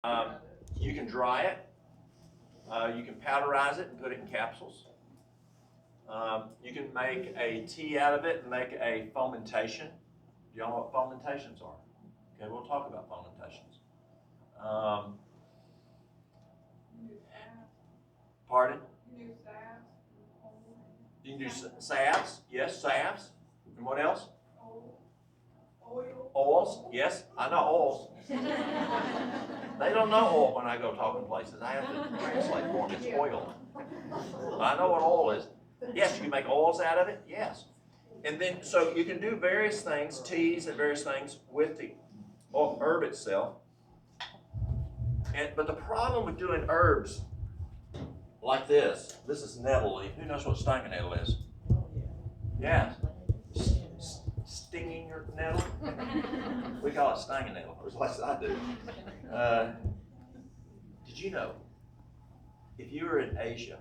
Um, you can dry it. You can powderize it and put it in capsules. You can make a tea out of it and make a fomentation. Do y'all know what fomentations are? Okay, we'll talk about fomentations. Pardon? You can do salves. Yes, salves. And what else? Oils. Yes, I know oils. They don't know oil when I go talking places. I have to translate for them. It's oil. I know what oil is. Yes, you can make oils out of it. Yes. And then, so you can do various things, teas and various things with the herb itself. But the problem with doing herbs like this is nettle leaf. Who knows what stinging nettle is? Yeah. Stinging your nettle? We call it stinging nettle, or at least I do. Did you know, if you are in Asia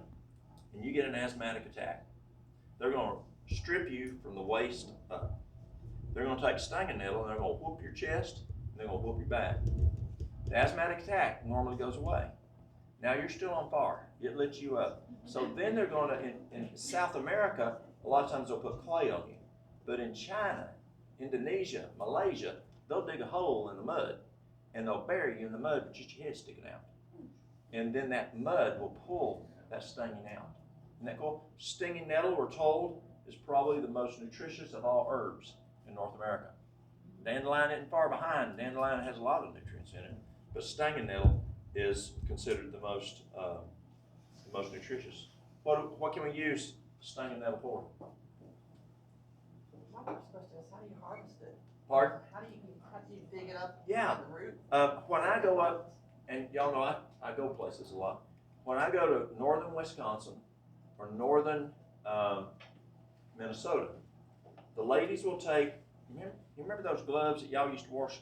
and you get an asthmatic attack, they're going to strip you from the waist up. They're going to take stinging nettle and they're going to whoop your chest and they're going to whoop your back. The asthmatic attack normally goes away. Now you're still on fire. It lets you up. So then they're going to, in South America, a lot of times they'll put clay on you. But in China, Indonesia, Malaysia, they'll dig a hole in the mud and they'll bury you in the mud with just your head sticking out. And then that mud will pull that stinging out. Isn't that cool? Stinging nettle, we're told, is probably the most nutritious of all herbs in North America. Dandelion isn't far behind. Dandelion has a lot of nutrients in it. But stinging nettle is considered the most nutritious. What can we use stinging nettle for? How do you harvest it? Pardon? How do you dig it up? Yeah. The root? When I go up, and y'all know I go places a lot. When I go to northern Wisconsin or northern Minnesota, the ladies will take. You remember those gloves that y'all used to wash?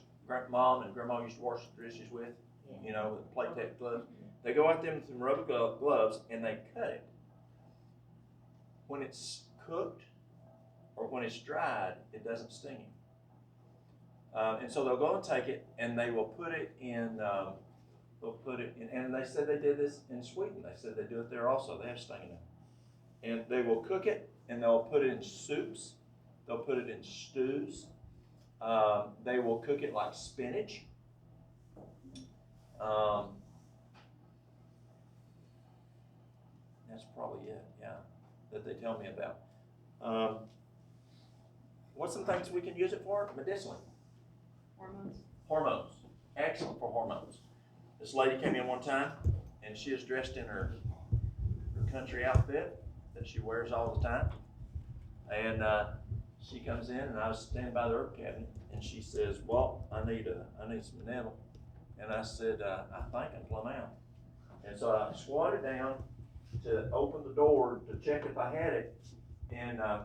Mom and Grandma used to wash the dishes with. You know, the plate gloves. They go out there with some rubber gloves and they cut it. When it's cooked or when it's dried, it doesn't sting you. And so they'll go and take it and they will put it in. And they said they did this in Sweden. They said they do it there also. They have stinging nettle. And they will cook it and they'll put it in soups. They'll put it in stews. They will cook it like spinach. That's probably it, yeah, that they tell me about. What's some things we can use it for medicinally? Hormones. Excellent for hormones. This lady came in one time, and she is dressed in her country outfit that she wears all the time. And she comes in, and I was standing by the herb cabinet, and she says, "Well, I need some nettle." And I said, "I think I'm plumb out." And so I squatted down to open the door to check if I had it, and I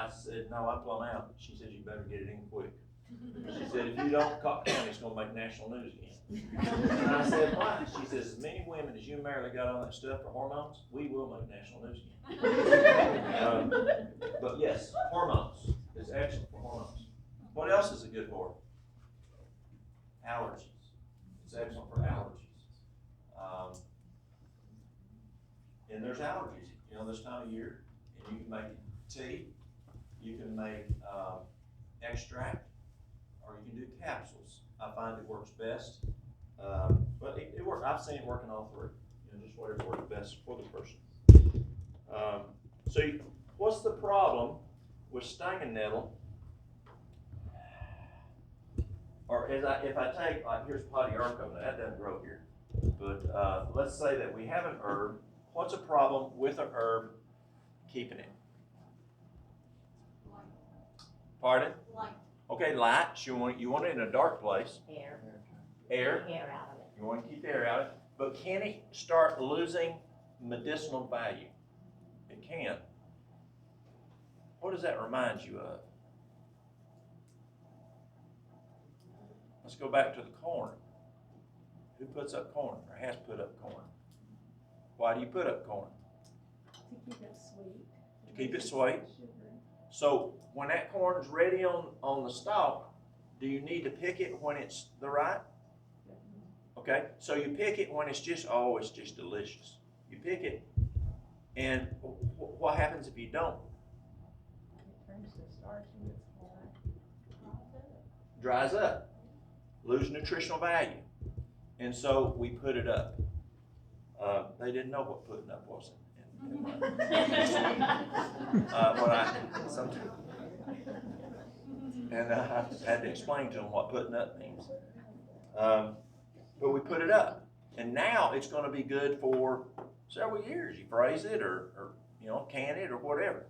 said, "No, I'm plumb out." She said, "You better get it in quick." She said, "If you don't, Cobb County's going to make national news again." And I said, "Why?" She says, "As many women as you and Marilyn got on that stuff for hormones, we will make national news again." But yes, hormones. It's excellent for hormones. What else is it good for? Allergies. It's excellent for allergies. And there's allergies, this time of year. And you can make tea, you can make extract, or you can do capsules. I find it works best. But it works. I've seen it working all three. Just whatever works best for the person. So what's the problem with stinging nettle? Or if I take, like, here's potiarco, that doesn't grow here. But let's say that we have an herb. What's a problem with an herb keeping it? Light. Pardon? Light. Okay, light. You want it in a dark place. Air. Air. Air out of it. You want to keep the air out of it. But can it start losing medicinal value? It can. What does that remind you of? Let's go back to the corn. Who puts up corn or has put up corn? Why do you put up corn? To keep it sweet. To keep it sweet. Sugar. So when that corn is ready on the stalk, do you need to pick it when it's the right? Okay, so you pick it when it's just, oh, it's just delicious. You pick it, and what happens if you don't? It turns to starch and it's hard. Dries up, lose nutritional value. And so we put it up. They didn't know what putting up was. And I had to explain to them what putting up means. But we put it up, and now it's going to be good for several years. You freeze it or can it or whatever.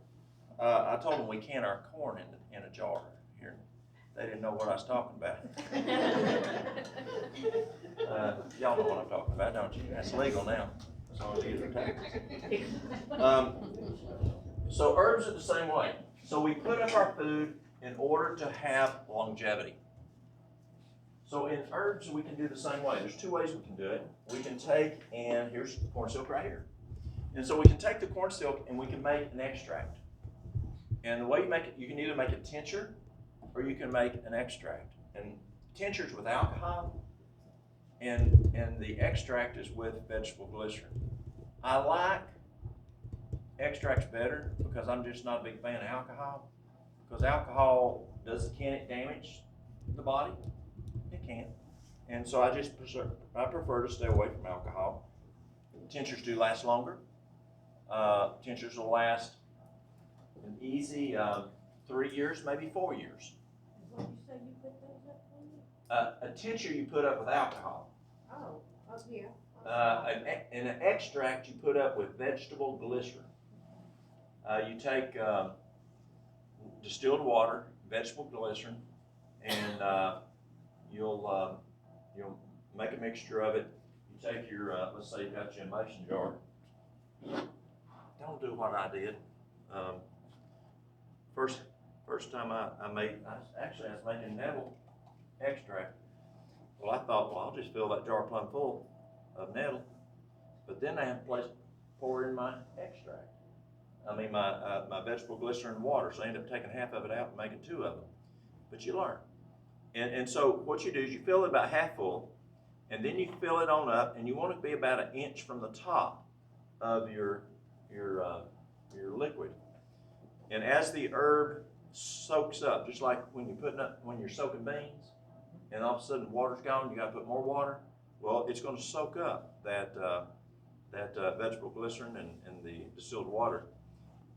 I told them we can our corn in a jar here. They didn't know what I was talking about. Y'all know what I'm talking about, don't you? That's legal now. As long as you use taxes. So herbs are the same way. So we put up our food in order to have longevity. So in herbs, we can do the same way. There's two ways we can do it. We can take, and here's corn silk right here. And so we can take the corn silk and we can make an extract. And the way you make it, you can either make a tincture or you can make an extract. And tincture's with alcohol, and the extract is with vegetable glycerin. I like extracts better because I'm just not a big fan of alcohol. Because alcohol can it damage the body? It can. And so I prefer to stay away from alcohol. Tinctures do last longer. Tinctures will last an easy 3 years, maybe 4 years. What you say you put those up for? A tincture you put up with alcohol. Oh, yeah. And an extract you put up with vegetable glycerin. You take distilled water, vegetable glycerin, and you'll make a mixture of it. You take your, let's say you got your mason jar. Don't do what I did. First time I was making nettle extract. Well, I thought, well, I'll just fill that jar plumb full of nettle. But then I had to pour in my extract. My vegetable glycerin and water. So I ended up taking half of it out and making 2 of them. But you learn. And so what you do is you fill it about half full, and then you fill it on up, and you want it to be about 1 inch from the top of your liquid. And as the herb soaks up, just like when you're soaking beans, and all of a sudden the water's gone, you got to put more water. Well, it's going to soak up that vegetable glycerin and the distilled water,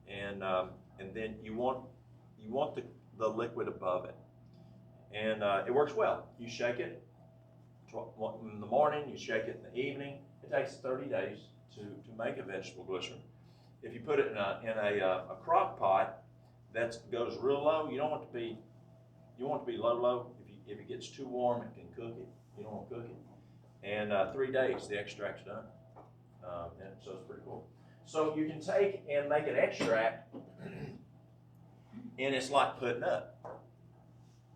and then you want the liquid above it, and it works well. You shake it in the morning, you shake it in the evening. It takes 30 days to make a vegetable glycerin. If you put it in a crock pot that goes real low, you want it to be low. If it gets too warm, it can cook it. You don't want to cook it. And 3 days, the extract's done. And so it's pretty cool. So you can take and make an extract, and it's like putting up.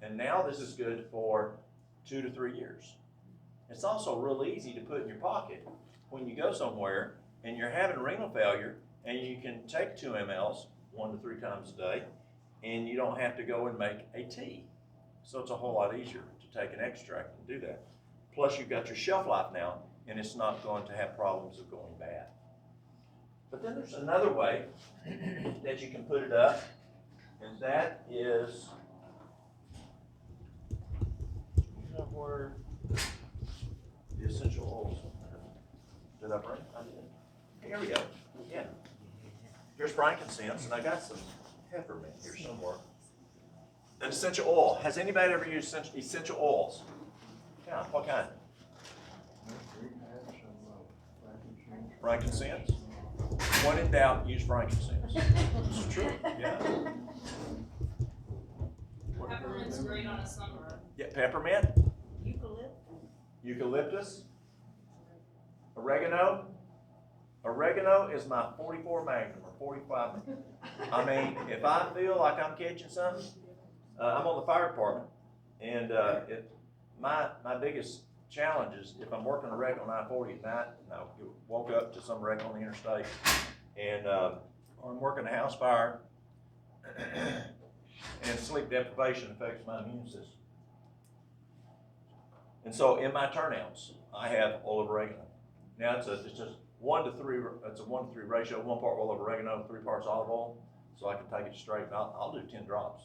And now this is good for 2 to 3 years. It's also real easy to put in your pocket when you go somewhere and you're having renal failure, and you can take 2 mLs 1 to 3 times a day, and you don't have to go and make a tea. So it's a whole lot easier to take an extract and do that. Plus you've got your shelf life now, and it's not going to have problems of going bad. But then there's another way that you can put it up, and that is, you know where the essential oils. Did I bring? I did. Here we go. Yeah. Here's frankincense, and I got some peppermint here somewhere. An essential oil. Has anybody ever used essential oils? Yeah, what kind? Frankincense. When in doubt, use frankincense. It's true. Yeah. Peppermint's great on a sunburn. Yeah, peppermint. Eucalyptus. Oregano. Oregano is my 44 Magnum or 45 Magnum. I mean, if I feel like I'm catching something, I'm on the fire department, and my biggest challenge is if I'm working a wreck on I-40 at night, and I woke up to some wreck on the interstate, and or I'm working a house fire, and sleep deprivation affects my immune system. And so in my turnouts, I have olive oregano. Now it's just it's a 1 to 3 ratio, 1 part olive oregano, 3 parts olive oil. So I can take it straight, and I'll do 10 drops.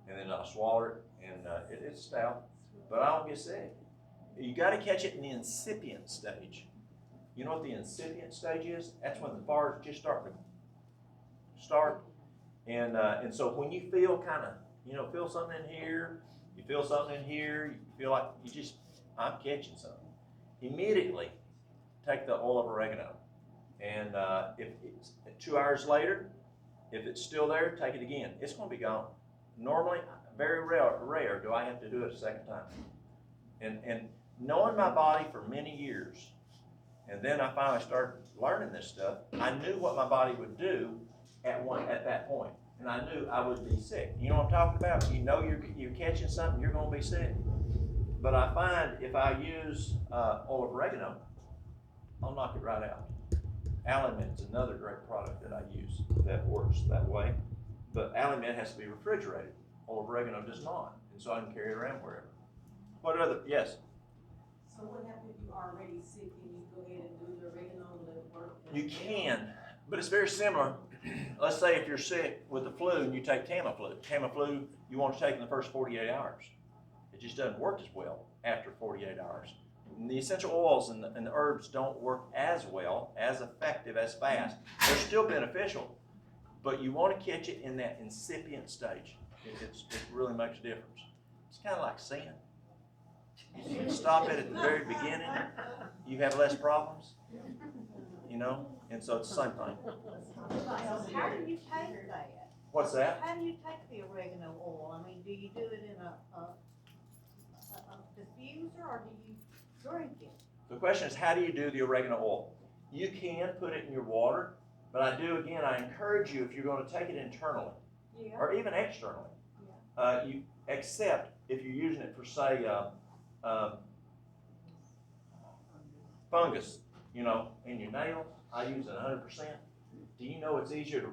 And then I'll swallow it, and it's stout, but I don't get sick. You gotta catch it in the incipient stage. You know what the incipient stage is? That's when the fire's just starting to start. And so when you feel feel something in here, you feel something in here, you feel like I'm catching something. Immediately take the olive oregano. And if it's 2 hours later, if it's still there, take it again. It's gonna be gone. Normally, very rare do I have to do it a second time. And knowing my body for many years, and then I finally started learning this stuff, I knew what my body would do at that point. And I knew I would be sick. You know what I'm talking about? You know you're catching something, you're gonna be sick. But I find if I use olive oregano, I'll knock it right out. Alimint's another great product that I use that works that way. But Alimint has to be refrigerated. Olive oregano does not. And so I can carry it around wherever. What other, yes? So what happens if you are already sick and you go ahead and do the oregano and let it work? You can, but it's very similar. Let's say if you're sick with the flu and you take Tamiflu. Tamiflu you want to take in the first 48 hours. It just doesn't work as well after 48 hours. And the essential oils and the herbs don't work as well, as effective, as fast. They're still beneficial, but you want to catch it in that incipient stage. It really makes a difference. It's kind of like sin. You can stop it at the very beginning, you have less problems, and so it's the same thing. How do you take that? What's that? How do you take the oregano oil? I mean, do you do it in a diffuser or do you drink it? The question is, how do you do the oregano oil? You can put it in your water, but I encourage you, if you're going to take it internally, Yeah. or even externally, except if you're using it for, say, fungus, in your nails. I use it 100%. Do you know it's easier to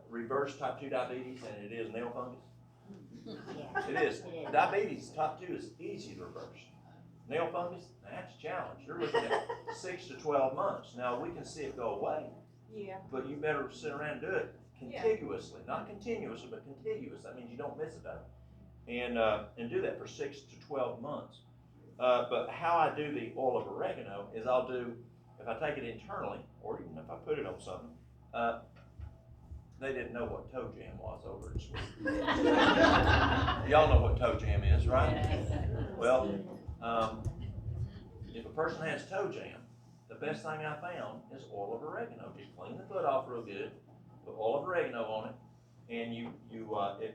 reverse type 2 diabetes than it is nail fungus? It is. Diabetes type 2 is easy to reverse. Nail fungus, that's a challenge. You're looking at 6 to 12 months. Now, we can see it go away, Yeah. but you better sit around and do it contiguously. Not continuously, but contiguous. That means you don't miss a day. And do that for 6 to 12 months. But how I do the oil of oregano is if I take it internally, or even if I put it on something, they didn't know what toe jam was over in Sweden. Y'all know what toe jam is, right? Well, if a person has toe jam, the best thing I found is oil of oregano. Just clean the foot off real good, put oil of oregano on it, and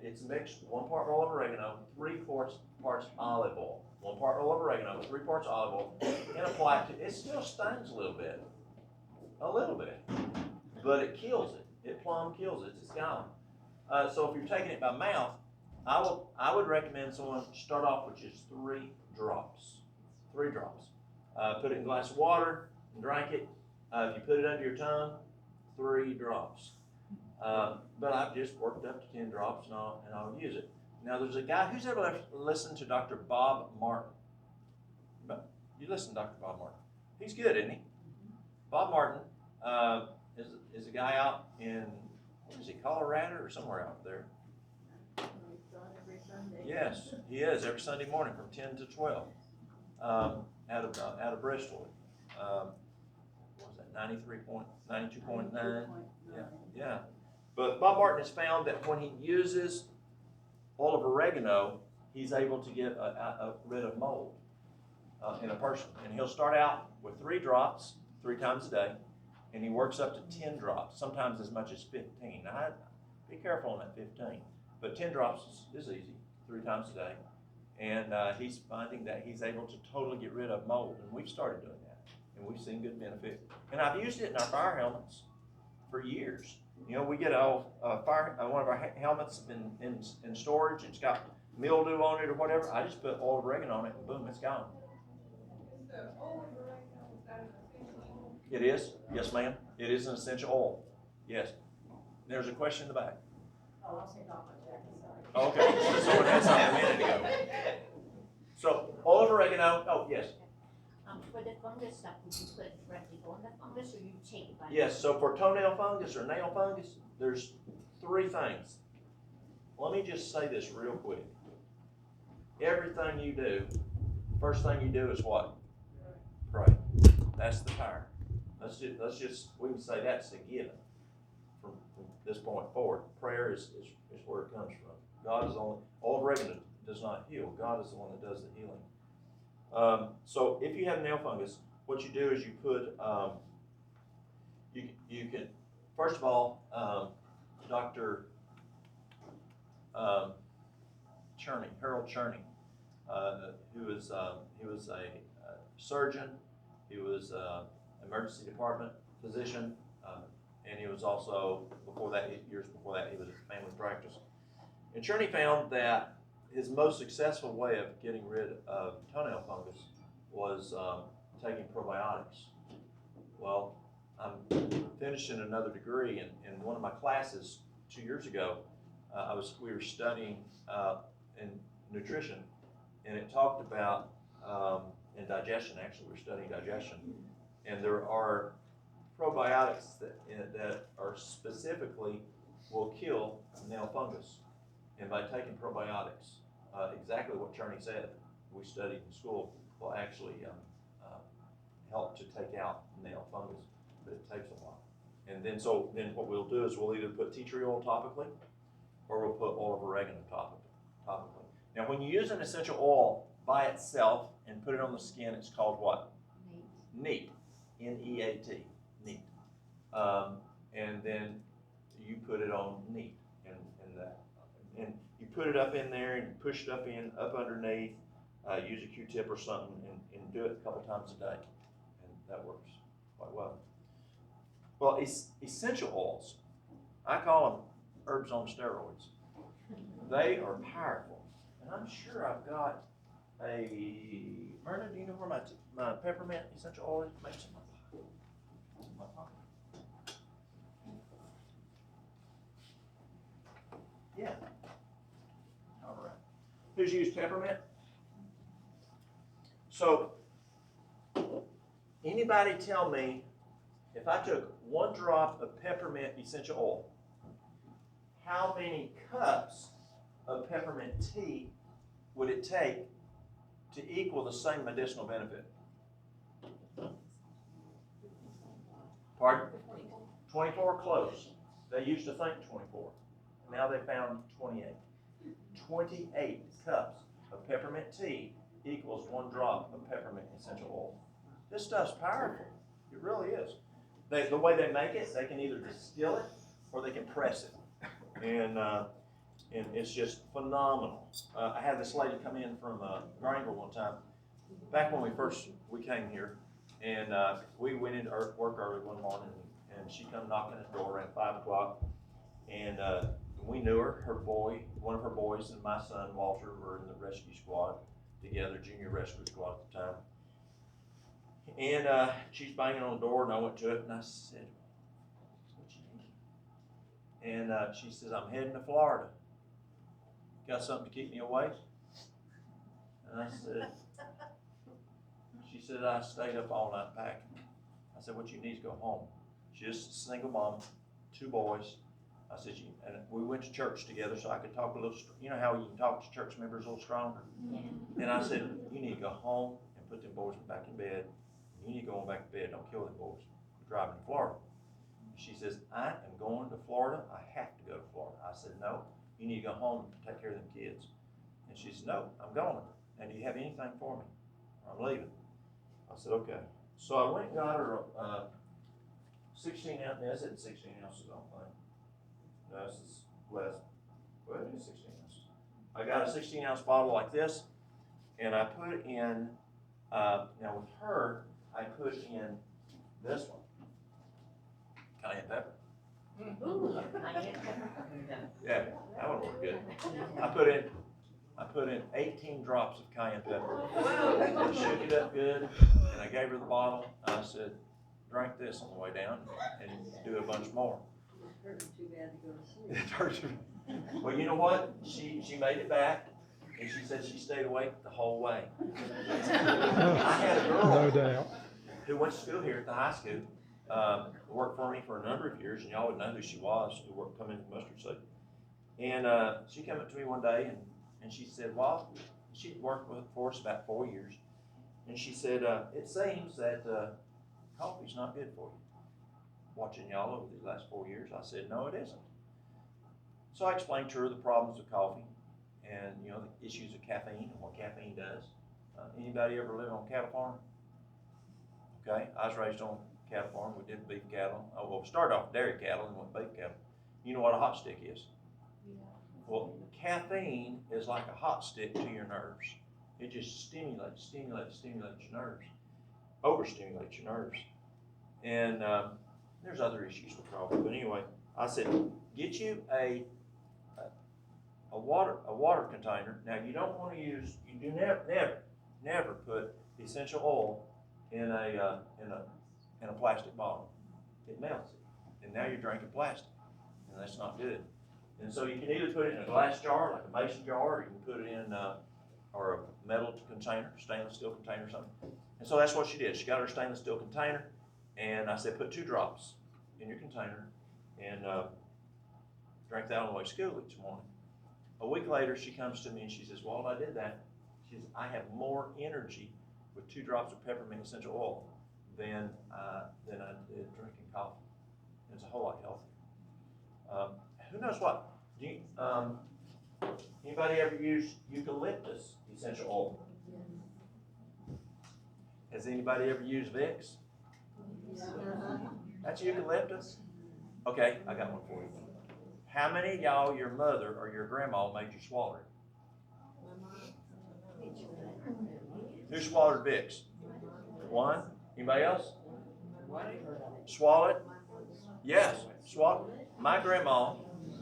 it's mixed 1 part oil of oregano, 3 parts olive oil. 1 part oil of oregano, 3 parts olive oil, and apply it it still stings a little bit, but it kills it. It plumb kills it. It's gone. So if you're taking it by mouth, I would recommend someone start off with just 3 drops. 3 drops. Put it in a glass of water and drink it. If you put it under your tongue, 3 drops. But I've just worked up to 10 drops and I'll use it. Now there's a guy who's ever listened to Dr. Bob Martin. You listen to Dr. Bob Martin. He's good, isn't he? Bob Martin is a guy out in, Colorado or somewhere out there. Yes, he is every Sunday morning from 10 to 12 out of Bristol. What was that, 92.9? Yeah. But Bob Martin has found that when he uses oil of oregano, he's able to get rid of mold in a person. And he'll start out with 3 drops 3 times a day, and he works up to 10 drops, sometimes as much as 15. Now, be careful on that 15, but 10 drops is easy, 3 times a day. And he's finding that he's able to totally get rid of mold, and we've started doing that, and we've seen good benefit. And I've used it in our fire helmets for years. We get one of our helmets in storage, it's got mildew on it or whatever. I just put oil of oregano on it, and boom, it's gone. Is the oil of oregano, is that an essential oil? It is, yes, ma'am. It is an essential oil. Yes. There's a question in the back. Oh, I'll take off my jacket, sorry. Okay, someone had something a minute ago. So oil of oregano, oh, yes. For the fungus stuff, would you put it directly on the fungus or you take it by? Yes, so for toenail fungus or nail fungus, there's 3 things. Let me just say this real quick. Everything you do, first thing you do is what? Pray. That's the power. Let's just, we can say that's a given from this point forward. Prayer is where it comes from. God is the only, oil of oregano does not heal. God is the one that does the healing. So if you have nail fungus, what you do is you put, you can, first of all, Dr. Harold Cherney, he was a surgeon, he was an emergency department physician, and he was also, years before that, he was a family practice. And Cherney found that his most successful way of getting rid of toenail fungus was taking probiotics. Well, I'm finishing another degree, and in one of my classes 2 years ago, we were studying in nutrition, and it talked about in digestion. Actually, we're studying digestion, and there are probiotics that are specifically will kill nail fungus. And by taking probiotics, exactly what Cherney said, we studied in school, will actually help to take out nail fungus, but it takes a while. And then what we'll do is we'll either put tea tree oil topically, or we'll put oil of oregano topically. Now, when you use an essential oil by itself and put it on the skin, it's called what? Neat. N-E-A-T. Neat. And then you put it on neat, and you put it up in there and you push it up underneath. Use a Q-tip or something, and do it a couple times a day, and that works quite well. Well, essential oils, I call them herbs on steroids. They are powerful, and I'm sure I've got Myrna, do you know where my peppermint essential oil is? Maybe it's in my pocket. Yeah. All right. Who's used peppermint? So, anybody tell me, if I took 1 drop of peppermint essential oil, how many cups of peppermint tea would it take to equal the same medicinal benefit? Pardon? 24, close. They used to think 24. Now they found 28. 28 cups of peppermint tea equals 1 drop of peppermint essential oil. This stuff's powerful. It really is. The way they make it, they can either distill it or they can press it. And it's just phenomenal. I had this lady come in from Greenville one time, back when we came here, and we went into work early one morning, and she come knocking at the door around 5 o'clock, and we knew her. One of her boys and my son, Walter, were in the rescue squad together, junior rescue squad at the time. And she's banging on the door, and I went to it, and I said, "What you need?" And she says, "I'm heading to Florida. Got something to keep me away?" And I said, she said, "I stayed up all night packing." I said, "What you need is go home." She's just a single mom, 2 boys. I said, and we went to church together, so I could talk a little, you know how you can talk to church members a little stronger? And I said, "You need to go home and put them boys back in bed. You need to go on back to bed. Don't kill them boys. We're driving to Florida." She says, "I am going to Florida. I have to go to Florida." I said, "No, you need to go home and take care of them kids." And she said, "No, I'm going. And do you have anything for me? I'm leaving." I said, "Okay." So I went and got her 16 ounce, no, I said 16 ounces, I don't think. No, this is less, well, it is 16 ounces. I got a 16-ounce bottle like this, and I put in, now with her, I put in this one, cayenne pepper. Ooh, Yeah, that would work good. I put in 18 drops of cayenne pepper. I shook it up good, and I gave her the bottle. I said, "Drink this on the way down, and do a bunch more." Too bad to go to sleep. Well, you know what? She made it back, And she said she stayed awake the whole way. I had a girl No doubt. who went to school here at the high school, worked for me for a number of years, and y'all would know who she was, who worked come in the mustard seed. And she came up to me one day and she said, well, she'd worked for us about 4 years. And she said, it seems that coffee's not good for you. Watching y'all over these last 4 years, I said, no, it isn't. So I explained to her the problems of coffee and, you know, the issues of caffeine and what caffeine does. Anybody ever live on a cattle farm? Okay, I was raised on a cattle farm. We did beef cattle. Oh, well, we started off dairy cattle and went beef cattle. You know what a hot stick is? Well, caffeine is like a hot stick to your nerves. It just stimulates your nerves, overstimulates your nerves. And there's other issues with coffee, but anyway, I said, get you a water container. Now you don't want to use, you do never put essential oil in a plastic bottle. It melts it, and now you're drinking plastic, and that's not good. And so you can either put it in a glass jar, like a mason jar, or you can put it in or a metal container, stainless steel container or something. And so that's what she did. She got her stainless steel container, and I said, put 2 drops in your container, and drink that on the way to school each morning. A week later, she comes to me and she says, Walt, I did that. She says, I have more energy with 2 drops of peppermint essential oil than I did drinking coffee. It's a whole lot healthier. Who knows what? Do you, anybody ever use eucalyptus essential oil? Has anybody ever used Vicks? That's eucalyptus? Okay, I got one for you. How many of y'all, your mother or your grandma made you swallow it? Who swallowed Vicks? One? Anybody else? Swallow it? Yes, swallow. My grandma,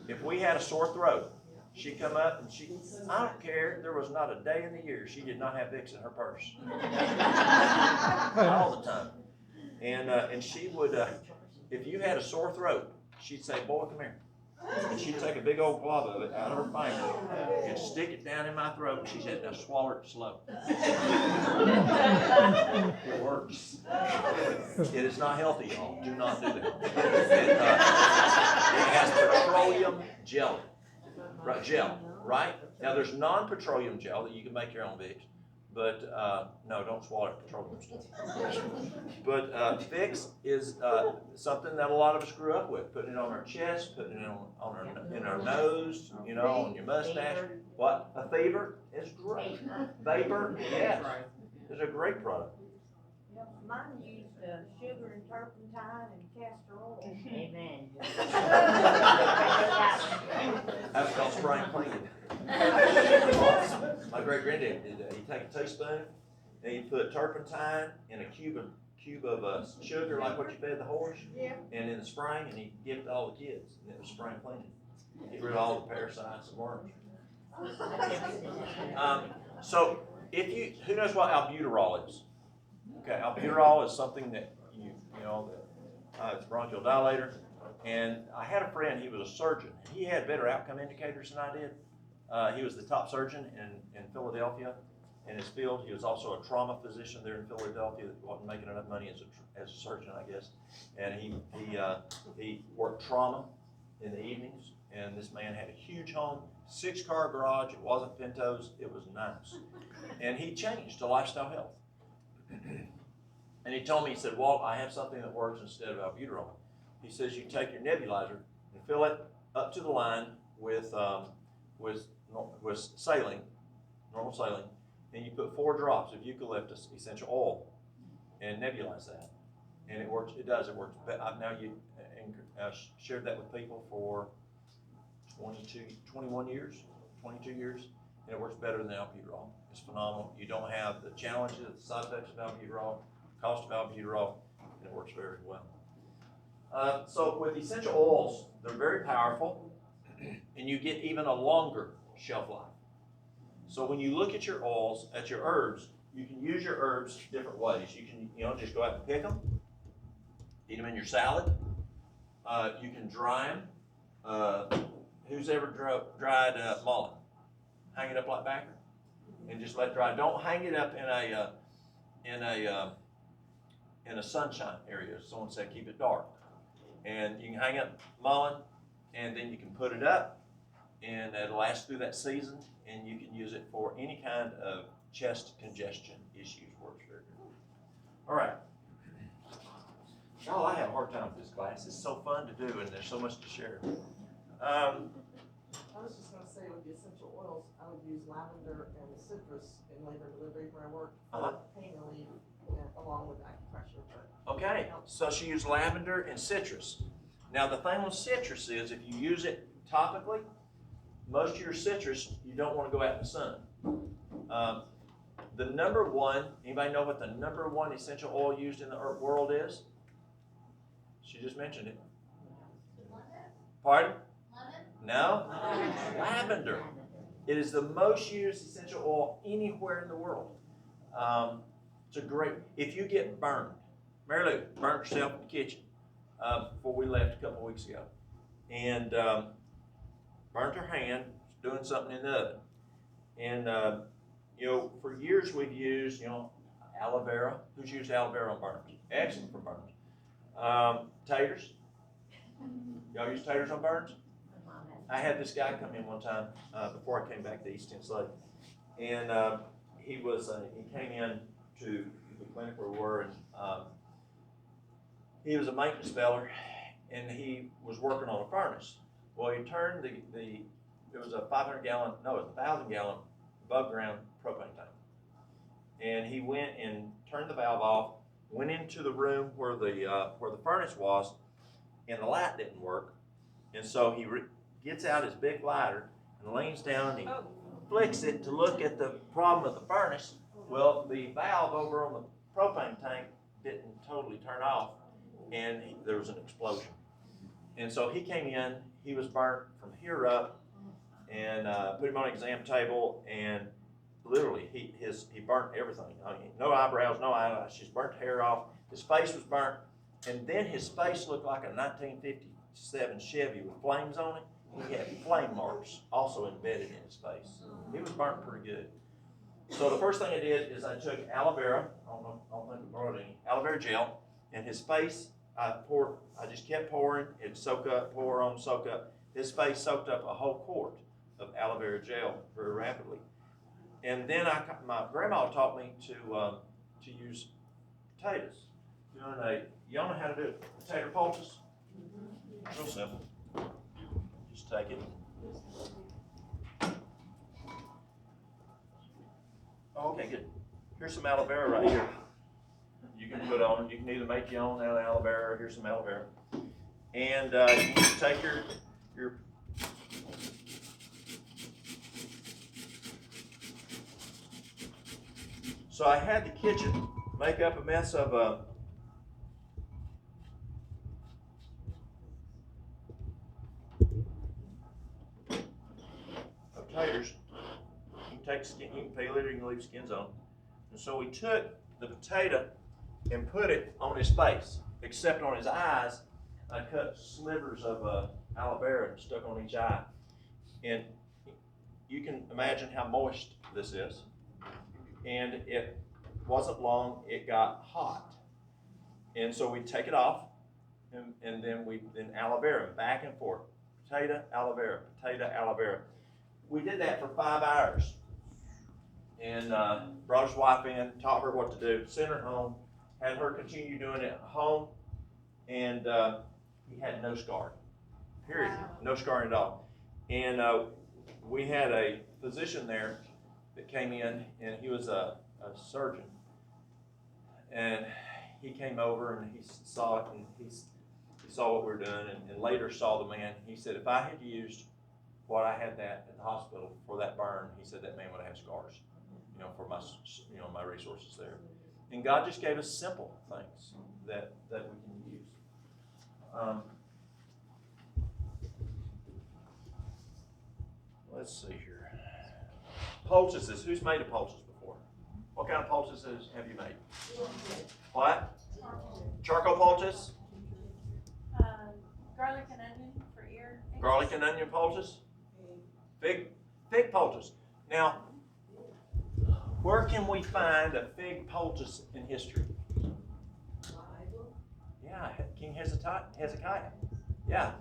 if we had a sore throat, she'd come up and I don't care, there was not a day in the year she did not have Vicks in her purse. All the time. And she would, if you had a sore throat, she'd say, boy, come here. And she'd take a big old glob of it out of her finger and stick it down in my throat. And she said, now swallow it slow. It works. It is not healthy, y'all. Do not do that. It has petroleum jelly. Right, gel, right? Now there's non-petroleum gel that you can make your own Vicks. But no, don't swallow petroleum stuff. But Vicks is something that a lot of us grew up with. Putting it on our chest, putting it in our nose, you know, on your mustache. What? A fever? It's great. Vapor? Yes. It's a great product. Mine used sugar and turpentine and castor oil. Amen. That's called spring cleaning. My great granddad did that. He'd take a teaspoon and he'd put turpentine in a cube of sugar, like what you fed the horse, and in the spring, and he'd give it to all the kids, and it was spring cleaning. Get rid of all the parasites and worms. So who knows what albuterol is? Okay, albuterol is something that you know that it's a bronchial dilator. And I had a friend, he was a surgeon. He had better outcome indicators than I did. He was the top surgeon in Philadelphia in his field. He was also a trauma physician there in Philadelphia that wasn't making enough money as a surgeon, I guess. And he worked trauma in the evenings. And this man had a huge home, 6-car garage. It wasn't Pintos. It was nice. And he changed to lifestyle health. And he told me, he said, Walt, I have something that works instead of albuterol. He says you take your nebulizer and fill it up to the line with saline, normal saline, and you put 4 drops of eucalyptus essential oil and nebulize that. And it works, it does, it works. I've now shared that with people for 21 years, 22 years, and it works better than albuterol. It's phenomenal. You don't have the challenges, the side effects of albuterol, cost of albuterol, and it works very well. So with essential oils, they're very powerful, and you get even a longer shelf life. So when you look at your oils, at your herbs, you can use your herbs different ways. You can, just go out and pick them, eat them in your salad. You can dry them. Who's ever dried mullet? Hang it up like backer? and just let it dry. Don't hang it up in a sunshine area. Someone said keep it dark. And you can hang up mullein, and then you can put it up, and it'll last through that season, and you can use it for any kind of chest congestion issues. Works very good. All right. Oh, I have a hard time with this class. It's so fun to do, and there's so much to share. I was just gonna say with the essential oils, I would use lavender and citrus in labor and delivery where I work Uh-huh. for pain relief and along with acupressure, but. Okay, so she used lavender and citrus. Now the thing with citrus is if you use it topically, most of your citrus, you don't want to go out in the sun. The number one, anybody know what the number one essential oil used in the world is? She just mentioned it. Pardon? No? Lavender. It is the most used essential oil anywhere in the world. It's a great, if you get burned, Mary Lou burned herself in the kitchen before we left a couple of weeks ago. And burnt her hand doing something in the oven. And, for years we've used, aloe vera. Who's used aloe vera on burns? Excellent for burns. Taters. Y'all use taters on burns? I had this guy come in one time before I came back to East Tennessee. And he came in to the clinic where we were, and he was a maintenance feller, and he was working on a furnace. Well, he turned it was a 1,000-gallon above ground propane tank. And he went and turned the valve off, went into the room where the furnace was, and the light didn't work. And so he gets out his big lighter and leans down and he flicks it to look at the problem of the furnace. Well, the valve over on the propane tank didn't totally turn off, and there was an explosion. And so he came in, he was burnt from here up, and put him on an exam table, and literally he burnt everything. I mean, no eyebrows, no eyelashes, burnt hair off. His face was burnt, and then his face looked like a 1957 Chevy with flames on it. He had flame marks also embedded in his face. He was burnt pretty good. So the first thing I did is I took aloe vera, I don't think we brought any, aloe vera gel, and his face, I just kept pouring, it'd soak up, pour on, soak up. His face soaked up a whole quart of aloe vera gel very rapidly. And then my grandma taught me to use potatoes. Y'all know how to do it. Potato poultice? Real simple. Just take it. Oh, okay, good. Here's some aloe vera right here. You can put on. You can either make your own out of aloe vera, or here's some aloe vera. And you can take your So I had the kitchen make up a mess of taters. You can take skin, you can peel it, or you can leave skins on. And so we took the potato and put it on his face, except on his eyes. I cut slivers of aloe vera and stuck on each eye. And you can imagine how moist this is. And it wasn't long, it got hot. And so we take it off, and then aloe vera, back and forth. Potato, aloe vera, potato, aloe vera. We did that for 5 hours. And brought his wife in, taught her what to do, sent her home, had her continue doing it at home, and he had no scarring, period. Wow. No scarring at all. And we had a physician there that came in, and he was a surgeon. And he came over and he saw it, and he saw what we were doing, and later saw the man. He said, if I had used what I had that at the hospital for that burn, he said that man would have had scars, for my resources there. And God just gave us simple things that we can use. Let's see here. Poultices. Who's made a poultice before? What kind of poultices have you made? What? Charcoal poultice? Garlic and onion for ear. Garlic and onion poultice? Fig poultice. Now, Where can we find a fig poultice in history? Bible. Yeah, King Hezekiah. Yeah.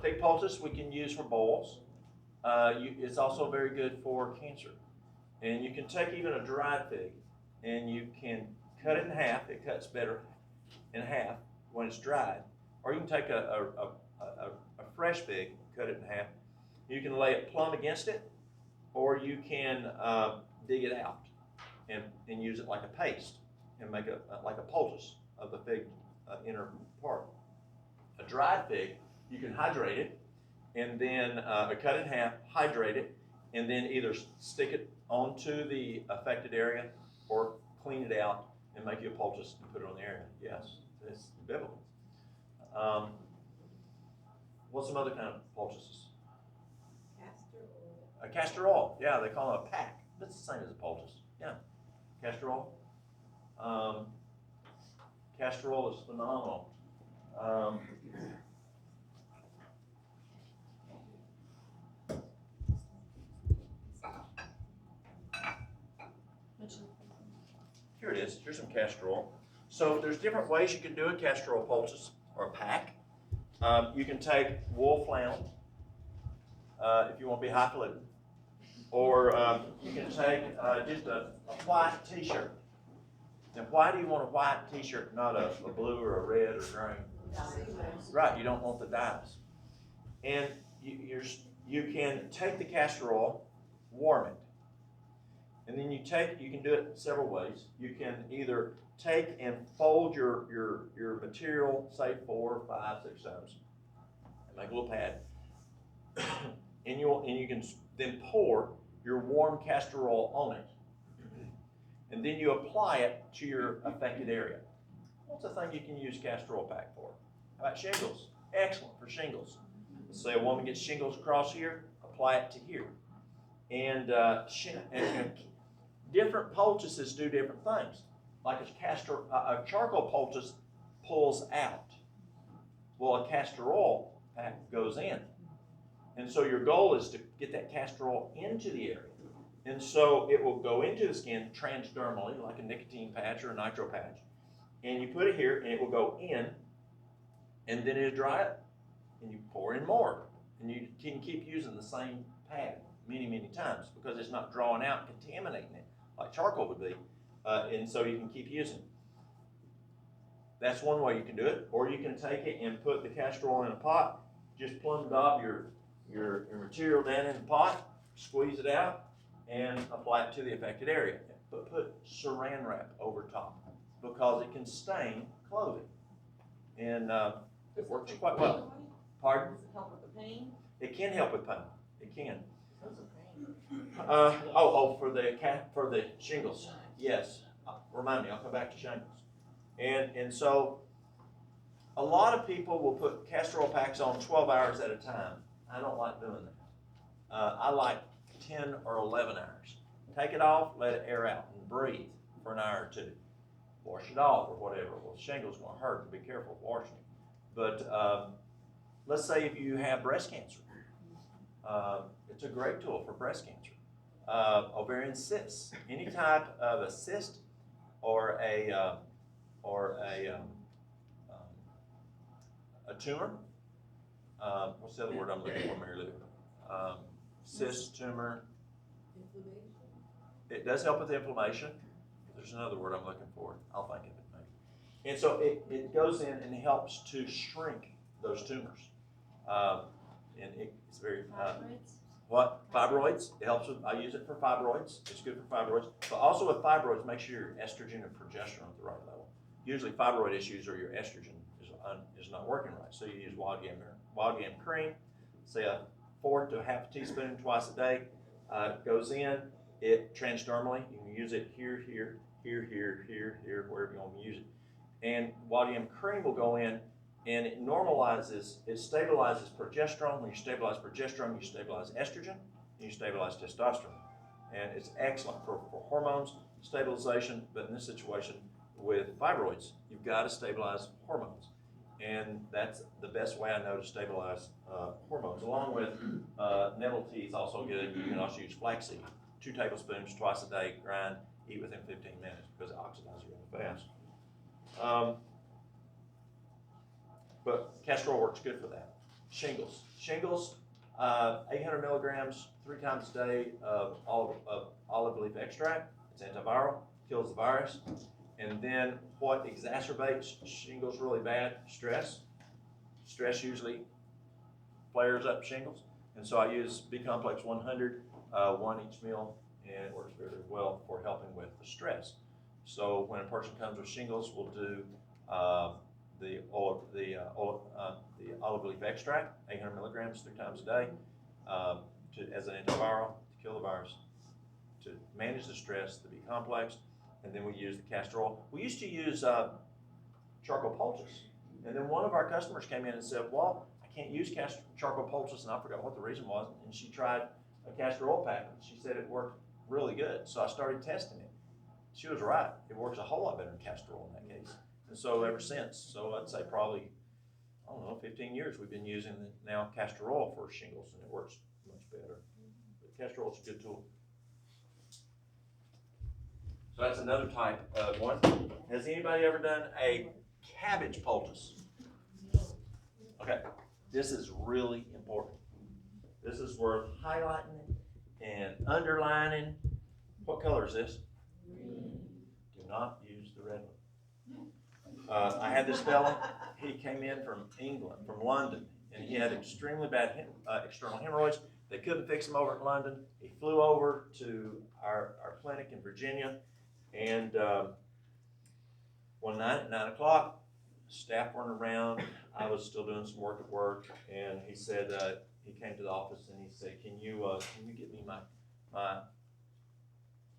Fig poultice we can use for boils. It's also very good for cancer. And you can take even a dried fig and you can cut it in half. It cuts better in half when it's dried. Or you can take a fresh fig, cut it in half. You can lay it plumb against it, or you can dig it out and use it like a paste and make like a poultice of the fig inner part. A dried fig, you can hydrate it and then cut it in half, hydrate it, and then either stick it onto the affected area or clean it out and make you a poultice and put it on the area. Yes, it's biblical. What's some other kind of poultices? Castor oil. A castor oil. Yeah, they call it a pack. That's the same as a poultice. Yeah, castor oil. Castor oil is phenomenal. Here it is. Here's some castor oil. So there's different ways you can do a castor oil poultice or a pack. You can take wool flannel if you want to be highfalutin, or you can take just a white t-shirt. Now, why do you want a white t-shirt, not a blue or a red or green? Right, you don't want the dyes. And you can take the castor oil, warm it, and then you can do it several ways. You can either take and fold your material, say 4, 5, 6 times, and make a little pad, and you can then pour your warm castor oil on it, and then you apply it to your affected area. What's the thing you can use castor oil pack for? How about shingles? Excellent for shingles. Let's say a woman gets shingles across here, apply it to here. And different poultices do different things. Like a charcoal poultice pulls out. Well, a castor oil pack goes in. And so your goal is to get that castor oil into the area. And so it will go into the skin transdermally, like a nicotine patch or a nitro patch. And you put it here, and it will go in, and then it'll dry up. And you pour in more. And you can keep using the same pad many, many times because it's not drawing out and contaminating it like charcoal would be. And so you can keep using it. That's one way you can do it. Or you can take it and put the castor oil in a pot, just plumb dab your material down in the pot, squeeze it out, and apply it to the affected area. But put saran wrap over top because it can stain clothing. And it works quite well. Pardon? Does it help with the pain? It can help with pain. It can. That's a pain. For the shingles. Yes. Remind me, I'll come back to shingles. And so a lot of people will put castor oil packs on 12 hours at a time. I don't like doing that. I like 10 or 11 hours. Take it off, let it air out, and breathe for an hour or two. Wash it off or whatever. Well, shingles going to hurt, so be careful of washing it. But let's say if you have breast cancer, it's a great tool for breast cancer. Ovarian cysts, any type of a cyst or a tumor. What's the other word I'm looking for, Mary Lou? Cyst, tumor. Inflammation. It does help with inflammation. There's another word I'm looking for. I'll think of it maybe. And so it goes in and helps to shrink those tumors. And it's very what? Fibroids. It helps with. I use it for fibroids. It's good for fibroids. But also with fibroids, make sure your estrogen and progesterone at the right level. Usually, fibroid issues are your estrogen is not working right. So you use wild game cream. Say a 4 to a half teaspoon twice a day. Goes in. It transdermally. You can use it here, wherever you want to use it. And wild game cream will go in. And it stabilizes progesterone. When you stabilize progesterone, you stabilize estrogen, and you stabilize testosterone. And it's excellent for hormones stabilization, but in this situation with fibroids, you've got to stabilize hormones. And that's the best way I know to stabilize hormones. Along with nettle tea is also good. You can also use flaxseed 2 tablespoons twice a day, grind, eat within 15 minutes because it oxidizes really fast. But castor oil works good for that. Shingles. 800 milligrams 3 times a day of olive leaf extract. It's antiviral, kills the virus. And then what exacerbates shingles really bad? Stress. Stress usually flares up shingles. And so I use B-complex 100, 1 each meal, and it works very well for helping with the stress. So when a person comes with shingles, we'll do the olive leaf extract, 800 milligrams 3 times a day, as an antiviral to kill the virus, to manage the stress, the B-complex, and then we use the castor oil. We used to use charcoal poultice, and then one of our customers came in and said, well, I can't use charcoal poultice, and I forgot what the reason was, and she tried a castor oil pack, and she said it worked really good, so I started testing it. She was right. It works a whole lot better than castor oil in that case. And so ever since, so I'd say probably, I don't know, 15 years we've been using now castor oil for shingles, and it works much better. But castor oil is a good tool. So that's another type of one. Has anybody ever done a cabbage poultice? Okay, this is really important. This is worth highlighting and underlining. What color is this? Do not use the red one. I had this fella, he came in from England, from London, and he had extremely bad external hemorrhoids. They couldn't fix him over in London. He flew over to our clinic in Virginia, and one night at 9 o'clock, staff weren't around. I was still doing some work at work, and he said, he came to the office and he said, can you get me my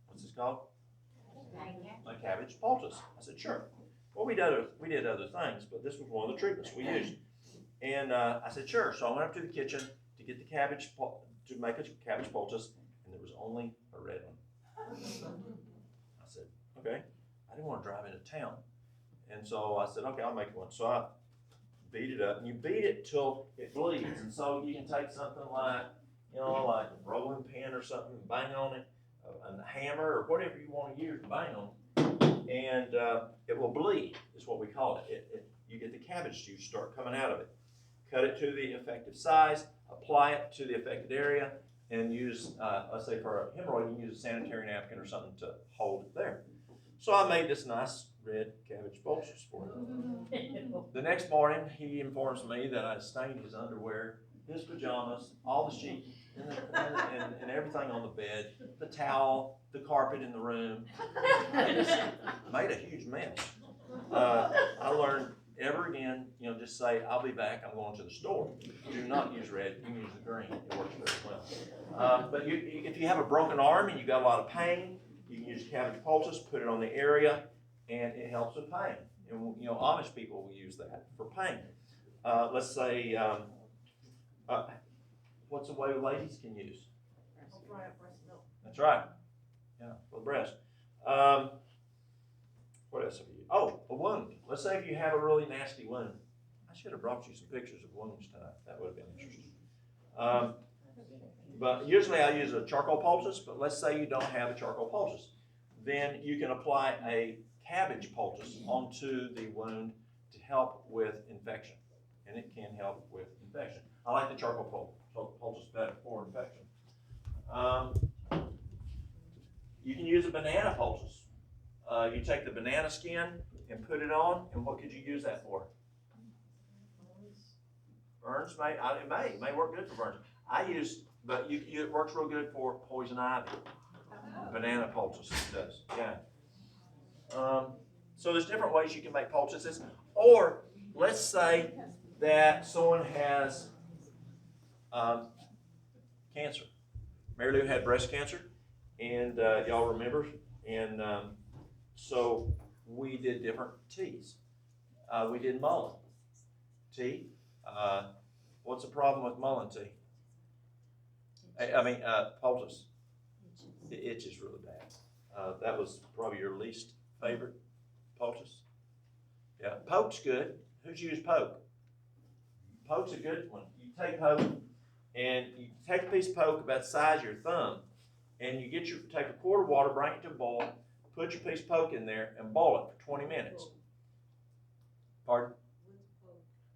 what's this called? My cabbage poultice. I said, sure. Well, we did other things, but this was one of the treatments we used. And I said, sure. So I went up to the kitchen to get the cabbage, to make a cabbage poultice, and there was only a red one. I said, okay. I didn't want to drive into town. And so I said, okay, I'll make one. So I beat it up, and you beat it till it bleeds. And so you can take something like, like a rolling pin or something, and bang on it, a hammer or whatever you want to use to bang on it, and it will bleed, is what we call it. You get the cabbage juice start coming out of it. Cut it to the effective size, apply it to the affected area, and use, let's say for a hemorrhoid, you can use a sanitary napkin or something to hold it there. So I made this nice red cabbage poultice for him. The next morning, he informs me that I stained his underwear, his pajamas, all the sheets, and everything on the bed, the towel, the carpet in the room. I just made a huge mess. I learned ever again, just say, I'll be back, I'm going to the store. Do not use red, you use the green. It works very well. But if you have a broken arm and you got a lot of pain, you can use cabbage poultice, put it on the area, and it helps with pain. And Amish people will use that for pain. Let's say, what's a way ladies can use? Dry up breast milk. That's right. Yeah, for the breast. What else have you? Oh, a wound. Let's say if you have a really nasty wound. I should have brought you some pictures of wounds tonight. That would have been interesting. But usually I use a charcoal poultice, but let's say you don't have a charcoal poultice. Then you can apply a cabbage poultice onto the wound to help with infection. And it can help with infection. I like the charcoal poultice better for infection. You can use a banana poultice. You take the banana skin and put it on, and what could you use that for? Burns it may work good for burns. But it works real good for poison ivy. Banana poultice does, yeah. So there's different ways you can make poultices. Or let's say that someone has cancer. Mary Lou had breast cancer, and y'all remember, and so we did different teas. We did mullein tea. What's the problem with mullein tea? Poultice. It itches really bad. That was probably your least favorite poultice. Yeah, poke's good. Who's used poke? Poke's a good one. You take poke, and you take a piece of poke about the size of your thumb, and you take a quart of water, bring it to a boil, put your piece of poke in there, and boil it for 20 minutes. Pardon?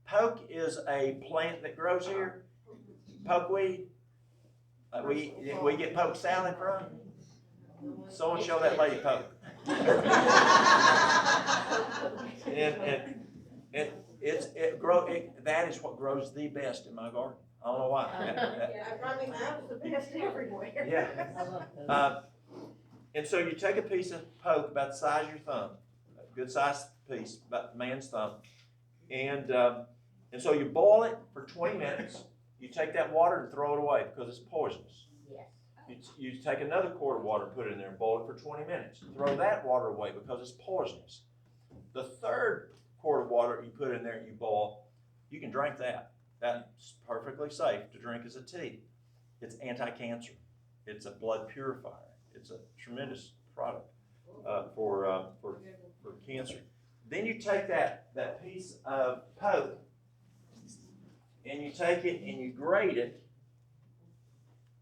Poke is a plant that grows here. Pokeweed. We get poke salad from. Someone show that lady poke. That is what grows the best in my garden. I don't know why. I probably grows the best everywhere. Yeah. And so you take a piece of poke about the size of your thumb, a good sized piece, about the man's thumb, and so you boil it for 20 minutes. You take that water and throw it away because it's poisonous. Yes. You take another quart of water, put it in there, and boil it for 20 minutes. Throw that water away because it's poisonous. The third quart of water you put in there and you boil, you can drink that. That's perfectly safe to drink as a tea. It's anti-cancer. It's a blood purifier. It's a tremendous product for cancer. Then you take that piece of poke and you take it and you grate it,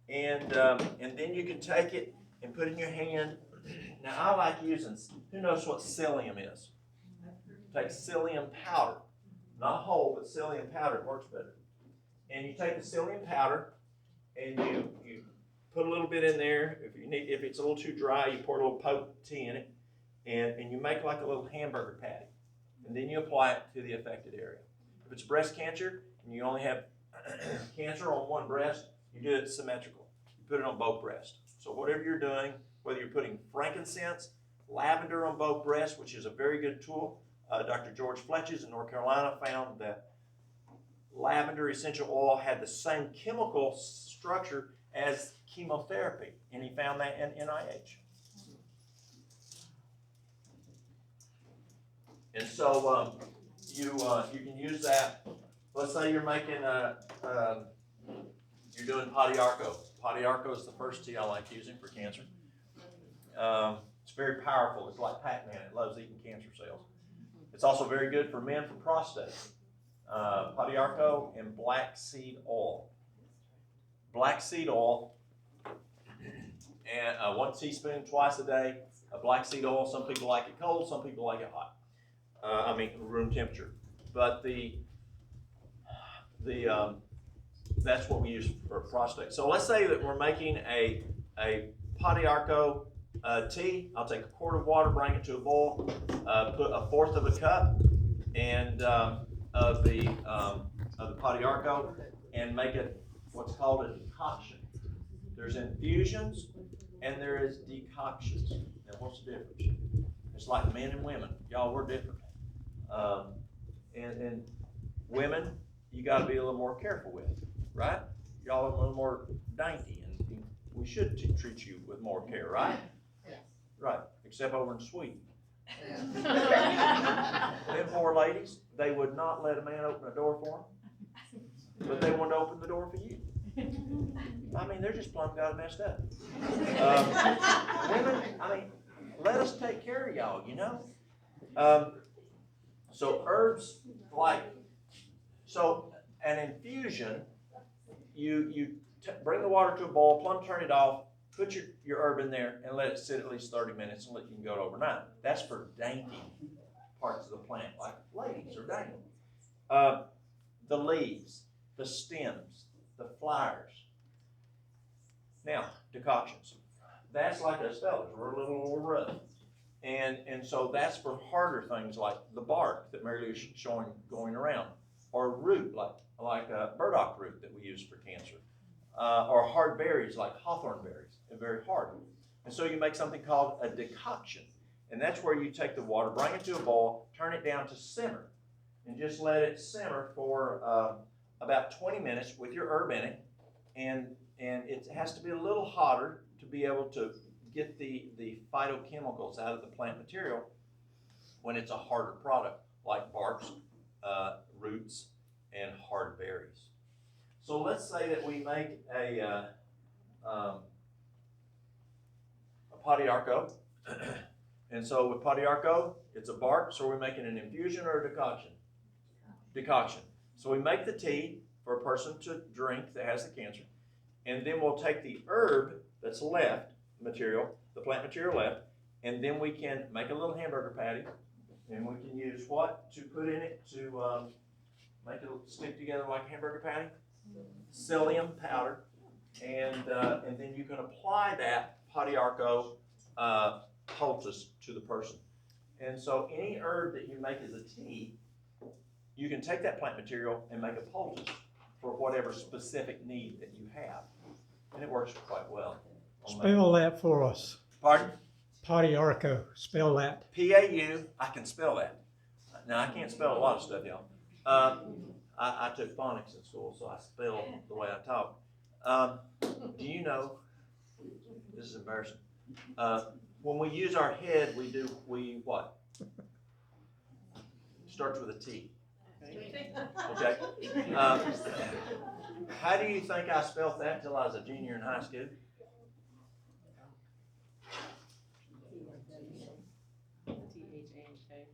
and then you can take it and put it in your hand. Now I like using, who knows what psyllium is? Take psyllium powder, not whole, but psyllium powder, it works better. And you take the psyllium powder and you put a little bit in there. If it's a little too dry, you pour a little poke tea in it, and you make like a little hamburger patty, and then you apply it to the affected area. If it's breast cancer and you only have cancer on one breast, you do it symmetrical. You put it on both breasts. So whatever you're doing, whether you're putting frankincense, lavender on both breasts, which is a very good tool. Dr. George Fletches in North Carolina found that lavender essential oil had the same chemical structure as chemotherapy, and he found that in NIH. And so you can use that. Let's say you're making you're doing Padiarco. Padiarco is the first tea I like using for cancer. It's very powerful. It's like Pac-Man. It loves eating cancer cells. It's also very good for men for prostate. Padiarco and black seed oil. Black seed oil, and 1 teaspoon twice a day of black seed oil. Some people like it cold, some people like it hot. Room temperature. But that's what we use for prostate. So let's say that we're making a Padiarco tea. I'll take a quart of water, bring it to a boil, put 1/4 of a cup and of the Padiarco, and make it what's called a decoction. There's infusions and there is decoctions. Now what's the difference? It's like men and women. Y'all, we're different. And women, you got to be a little more careful with, right? Y'all are a little more dainty, and we should treat you with more care, right? Yes. Right, except over in Sweden. Them poor ladies, they would not let a man open a door for them, but they wanted to open the door for you. I mean, they're just plumb got it messed up. Women, I mean, let us take care of y'all, you know? So herbs so an infusion, you bring the water to a boil, plumb turn it off, put your herb in there and let it sit at least 30 minutes and you can go to overnight. That's for dainty parts of the plant, like ladies are dainty. The leaves, the stems, the flowers. Now, decoctions. That's like us fellas, we're a little more rough. And so that's for harder things like the bark that Mary Lou is showing going around, or root like burdock root that we use for cancer, or hard berries like hawthorn berries. They're very hard. And so you make something called a decoction. And that's where you take the water, bring it to a boil, turn it down to simmer, and just let it simmer for about 20 minutes with your herb in it. And it has to be a little hotter to be able to get the phytochemicals out of the plant material when it's a harder product, like barks, roots, and hard berries. So let's say that we make a Padiarco. And so with Padiarco, it's a bark, so we're making an infusion or a decoction? Decoction. So we make the tea for a person to drink that has the cancer, And then we'll take the herb that's left, material, the plant material left, and then we can make a little hamburger patty, and we can use what to put in it to make it stick together like a hamburger patty? Psyllium powder, and then you can apply that Padiarco poultice to the person. And so any herb that you make as a tea, you can take that plant material and make a poultice for whatever specific need that you have. And it works quite well. Spell that for us. Pardon? Padiarco, spell that. P-A-U, I can spell that. Now, I can't spell a lot of stuff, y'all. I took phonics in school, so I spell the way I talk. Do you know, this is embarrassing, when we use our head, we what? Starts with a T. Okay? How do you think I spelled that till I was a junior in high school?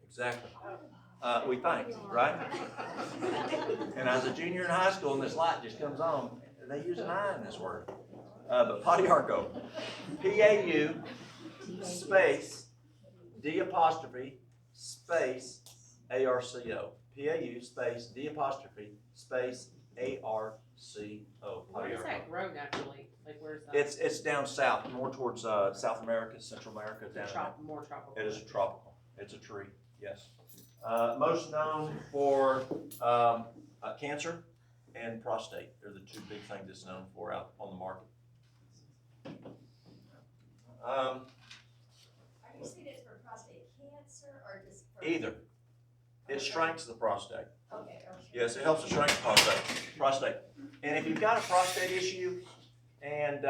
Exactly. We think, right? And as a junior in high school, and this light just comes on, they use an I in this word. But Padiarco, P-A-U space D apostrophe space A-R-C-O. P-A-U space D apostrophe space A-R-C-O. Where does that grow naturally? Like where's that? It's down south, more towards South America, Central America, down there. More tropical. It is a tropical. It's a tree, yes. Most known for cancer and prostate. They're the two big things it's known for out on the market. Are you saying it's for prostate cancer or just for? Either. It shrinks the prostate. Okay. Yes, it helps to shrink the prostate. And if you've got a prostate issue, and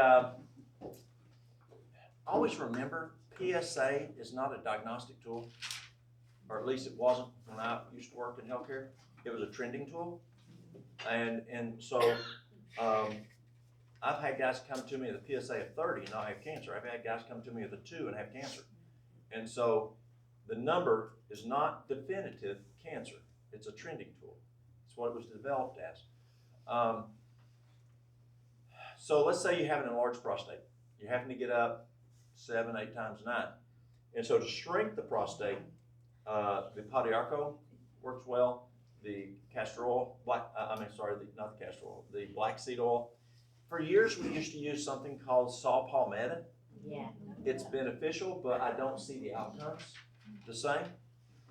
always remember, PSA is not a diagnostic tool, or at least it wasn't when I used to work in healthcare. It was a trending tool. And so I've had guys come to me with a PSA of 30 and not have cancer. I've had guys come to me with a 2 and have cancer. And so the number is not definitive cancer. It's a trending tool. It's what it was developed as. So let's say you have an enlarged prostate. You happen to get up 7, 8 times a night. And so to shrink the prostate, the Padiarco works well. The castor oil, not the castor oil, the black seed oil. For years, we used to use something called saw palmetto. Yeah. It's beneficial, but I don't see the outcomes the same.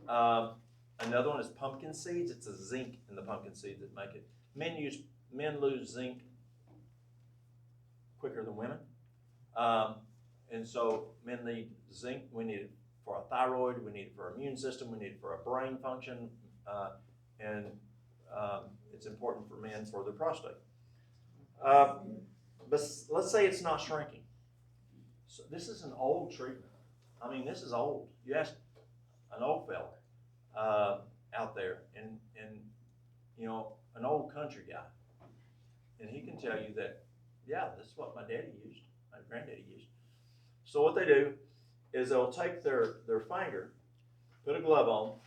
Another one is pumpkin seeds. It's a zinc in the pumpkin seeds that make it. Men lose zinc quicker than women. And so men need zinc. We need it for our thyroid. We need it for our immune system. We need it for our brain function. And it's important for men for their prostate. But let's say it's not shrinking. So this is an old treatment. I mean, this is old. You ask an old fella out there, and you know, an old country guy, and he can tell you that, yeah, this is what my daddy used, my granddaddy used. So what they do is they'll take their finger, put a glove on,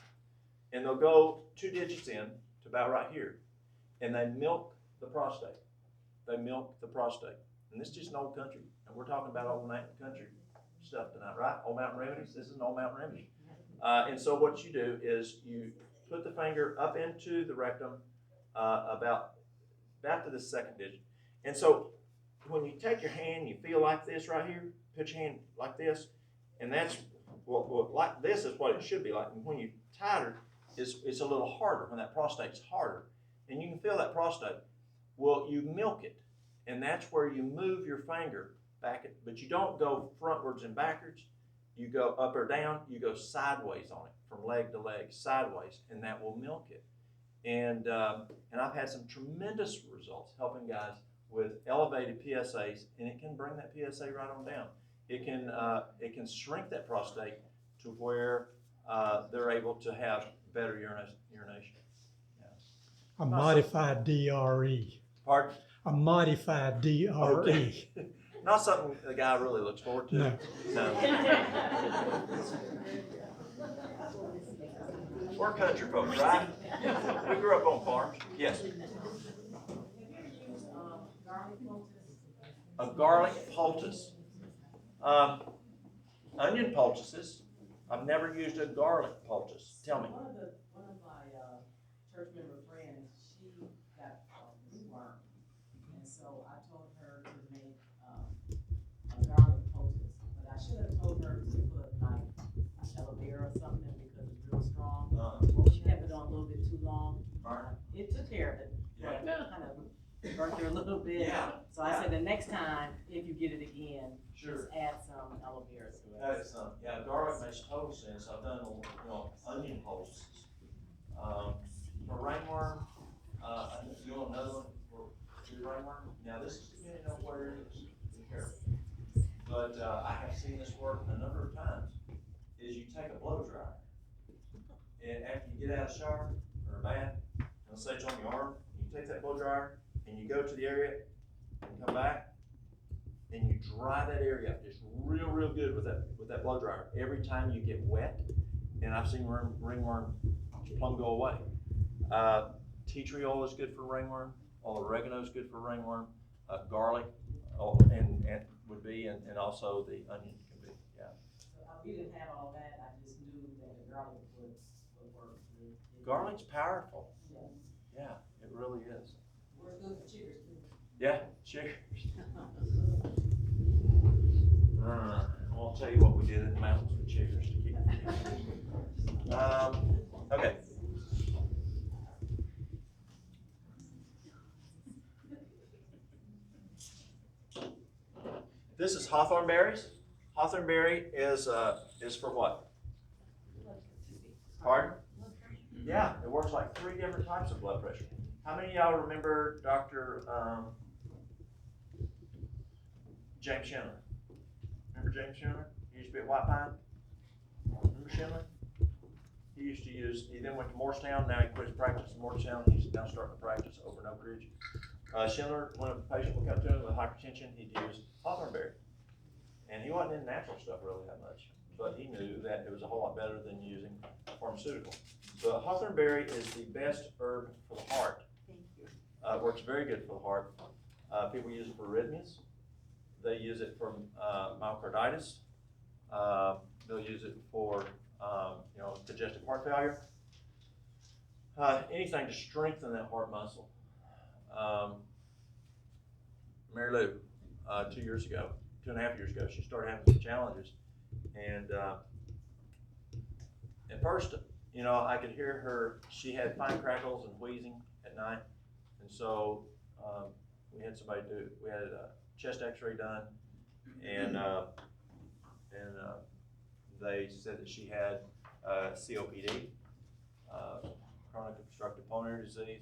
and they'll go 2 digits in to about right here, and they milk the prostate. They milk the prostate. And this is just an old country. And we're talking about old country stuff tonight, right? Old Mountain Remedies. This is an Old Mountain Remedy. And so what you do is you put the finger up into the rectum about to the 2nd digit. And so when you take your hand, you feel like this right here, put your hand like this, and that's like this is what it should be like. And when you tighter, it's a little harder, when that prostate's harder. And you can feel that prostate. Well, you milk it, and that's where you move your finger back, but you don't go frontwards and backwards. You go up or down, you go sideways on it, from leg to leg, sideways, and that will milk it. And I've had some tremendous results helping guys with elevated PSAs, and it can bring that PSA right on down. It can shrink that prostate to where they're able to have better urination. A modified DRE. Pardon? A modified DRE. Okay. Not something the guy really looks forward to. No. We're country folks, right? We grew up on farms. Yes. Have you ever used garlic poultice? A garlic poultice. Onion poultices. I've never used a garlic poultice. Tell me. One of my, church member friends, she got, rootworm, and so I told her to make, a garlic poultice, but I should have told her to put like aloe vera or something because it's real strong. She kept it on a little bit too long. Burn It took care of it, but kind of burnt her a little bit. Yeah. So I said the next time, if you get it again, Sure. just add some aloe vera to it. That is yeah, garlic makes total sense. I've done, onion poultices. For ringworm, you want another one for ringworm? Now, this is depending on where it is. Be careful. But, I have seen this work a number of times, is you take a blow dryer, and after you get out of the shower or a bath, let's say it's on your arm, you take that blow dryer, and you go to the area, and come back, and you dry that area up just real good with that blow dryer. Every time you get wet, and I've seen ringworm plumb go away. Tea tree oil is good for ringworm. Oregano is good for ringworm. Garlic, and would be, and also the onion can be. Yeah. So, we didn't have all that, I just knew that the garlic would work. Garlic's powerful. Yeah. Yeah, it really is. Works good for chiggers too. Yeah, cheers. I won't tell you what we did in the mountains with chiggers to keep okay. This is hawthorn berries. Hawthorn berry is for what? Pardon? Yeah, it works like 3 different types of blood pressure. How many of y'all remember Dr. James Schindler? Remember James Schindler? He used to be at White Pine. Remember Schindler? He then went to Morristown. Now he quit his practice in Morristown. He's now starting to practice over in Oak Ridge. Schindler, when a patient would come to him with hypertension, he'd use hawthorn berry. And he wasn't in natural stuff really that much, but he knew that it was a whole lot better than using pharmaceutical. So hawthorn berry is the best herb for the heart. Thank you. It works very good for the heart. People use it for arrhythmias. They use it for myocarditis. They'll use it for congestive heart failure. Anything to strengthen that heart muscle. Mary Lou, 2.5 years ago, she started having some challenges, and at first, I could hear her. She had fine crackles and wheezing at night, and so we had a chest X-ray done, and they said that she had COPD, chronic obstructive pulmonary disease,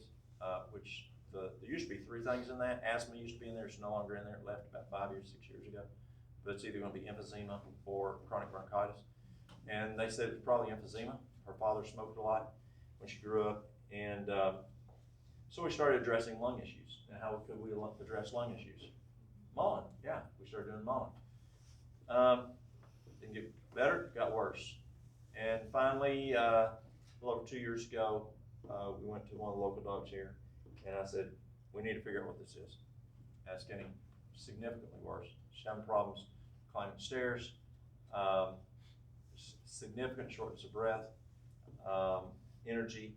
which there used to be 3 things in that. Asthma used to be in there. It's no longer in there. It left about 5 years, 6 years ago. But it's either going to be emphysema or chronic bronchitis. And they said it's probably emphysema. Her father smoked a lot when she grew up. And so we started addressing lung issues. And how could we address lung issues? Mullein, yeah, we started doing mullein. Didn't get better, got worse. And finally, a little over 2 years ago, we went to one of the local docs here, and I said, we need to figure out what this is. And it's getting significantly worse. She's having problems climbing stairs, significant shortness of breath, energy.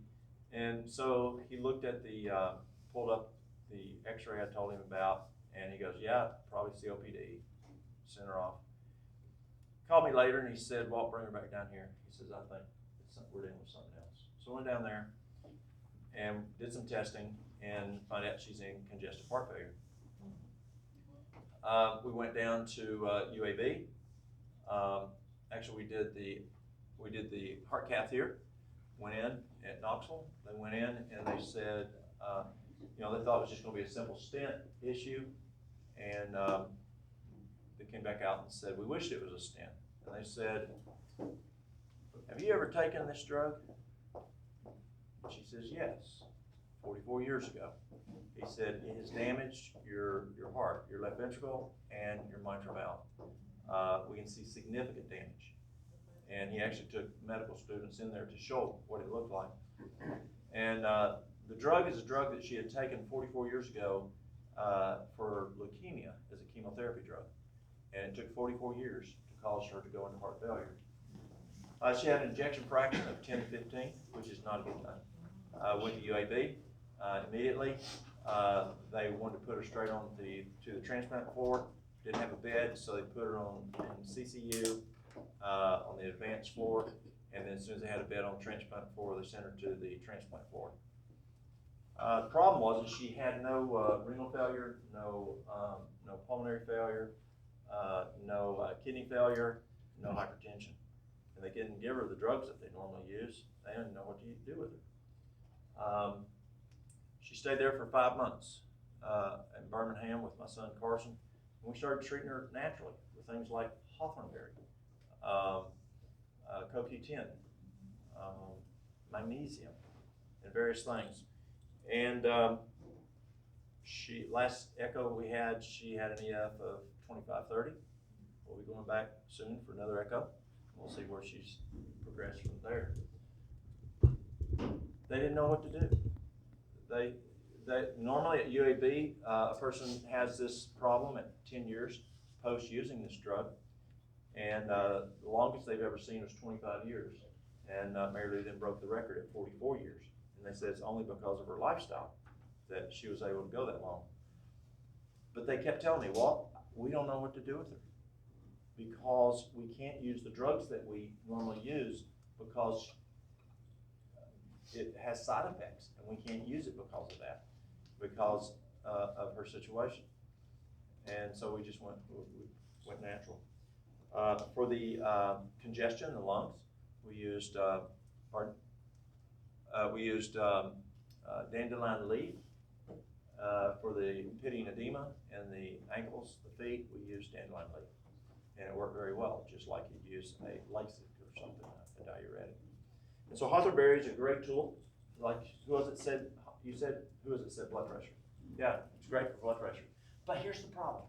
And so he looked at pulled up the X-ray I told him about, and he goes, yeah, probably COPD. Sent her off. Called me later, and he said, well, bring her back down here. He says, I think we're dealing with something else. So I went down there and did some testing and find out she's in congestive heart failure. We went down to UAB. Actually, we did the heart cath here. Went in at Knoxville. They went in and they said, they thought it was just going to be a simple stent issue, and they came back out and said, we wished it was a stent. And they said, have you ever taken this drug? And she says, yes, 44 years ago. He said, it has damaged your heart, your left ventricle, and your mitral valve. We can see significant damage. And he actually took medical students in there to show what it looked like. And the drug is a drug that she had taken 44 years ago for leukemia as a chemotherapy drug. And it took 44 years to cause her to go into heart failure. She had an ejection fraction of 10 to 15, which is not a good thing. Went to UAB immediately. They wanted to put her straight on to the transplant floor. Didn't have a bed, so they put her in CCU on the advanced floor. And then as soon as they had a bed on the transplant floor, they sent her to the transplant floor. The problem was that she had no renal failure, no pulmonary failure, no kidney failure, no hypertension. And they didn't give her the drugs that they normally use. They didn't know what to do with her. She stayed there for 5 months in Birmingham with my son Carson. And we started treating her naturally with things like hawthornberry, CoQ10, magnesium, and various things. And last echo we had, she had an EF of 25-30. We'll be going back soon for another echo. We'll see where she's progressed from there. They didn't know what to do. They normally at UAB, a person has this problem at 10 years post using this drug, and the longest they've ever seen was 25 years. And Mary Lou then broke the record at 44 years. And they said it's only because of her lifestyle that she was able to go that long. But they kept telling me, well, we don't know what to do with her because we can't use the drugs that we normally use because it has side effects, and we can't use it because of that, because of her situation. And so we just went natural. For the congestion in the lungs, we used dandelion leaf. For the pitting edema and the ankles, the feet, we used dandelion leaf. And it worked very well, just like you'd use a Lasix or something, a diuretic. And so hawthornberry is a great tool. Like, who was it said blood pressure? Yeah, it's great for blood pressure. But here's the problem.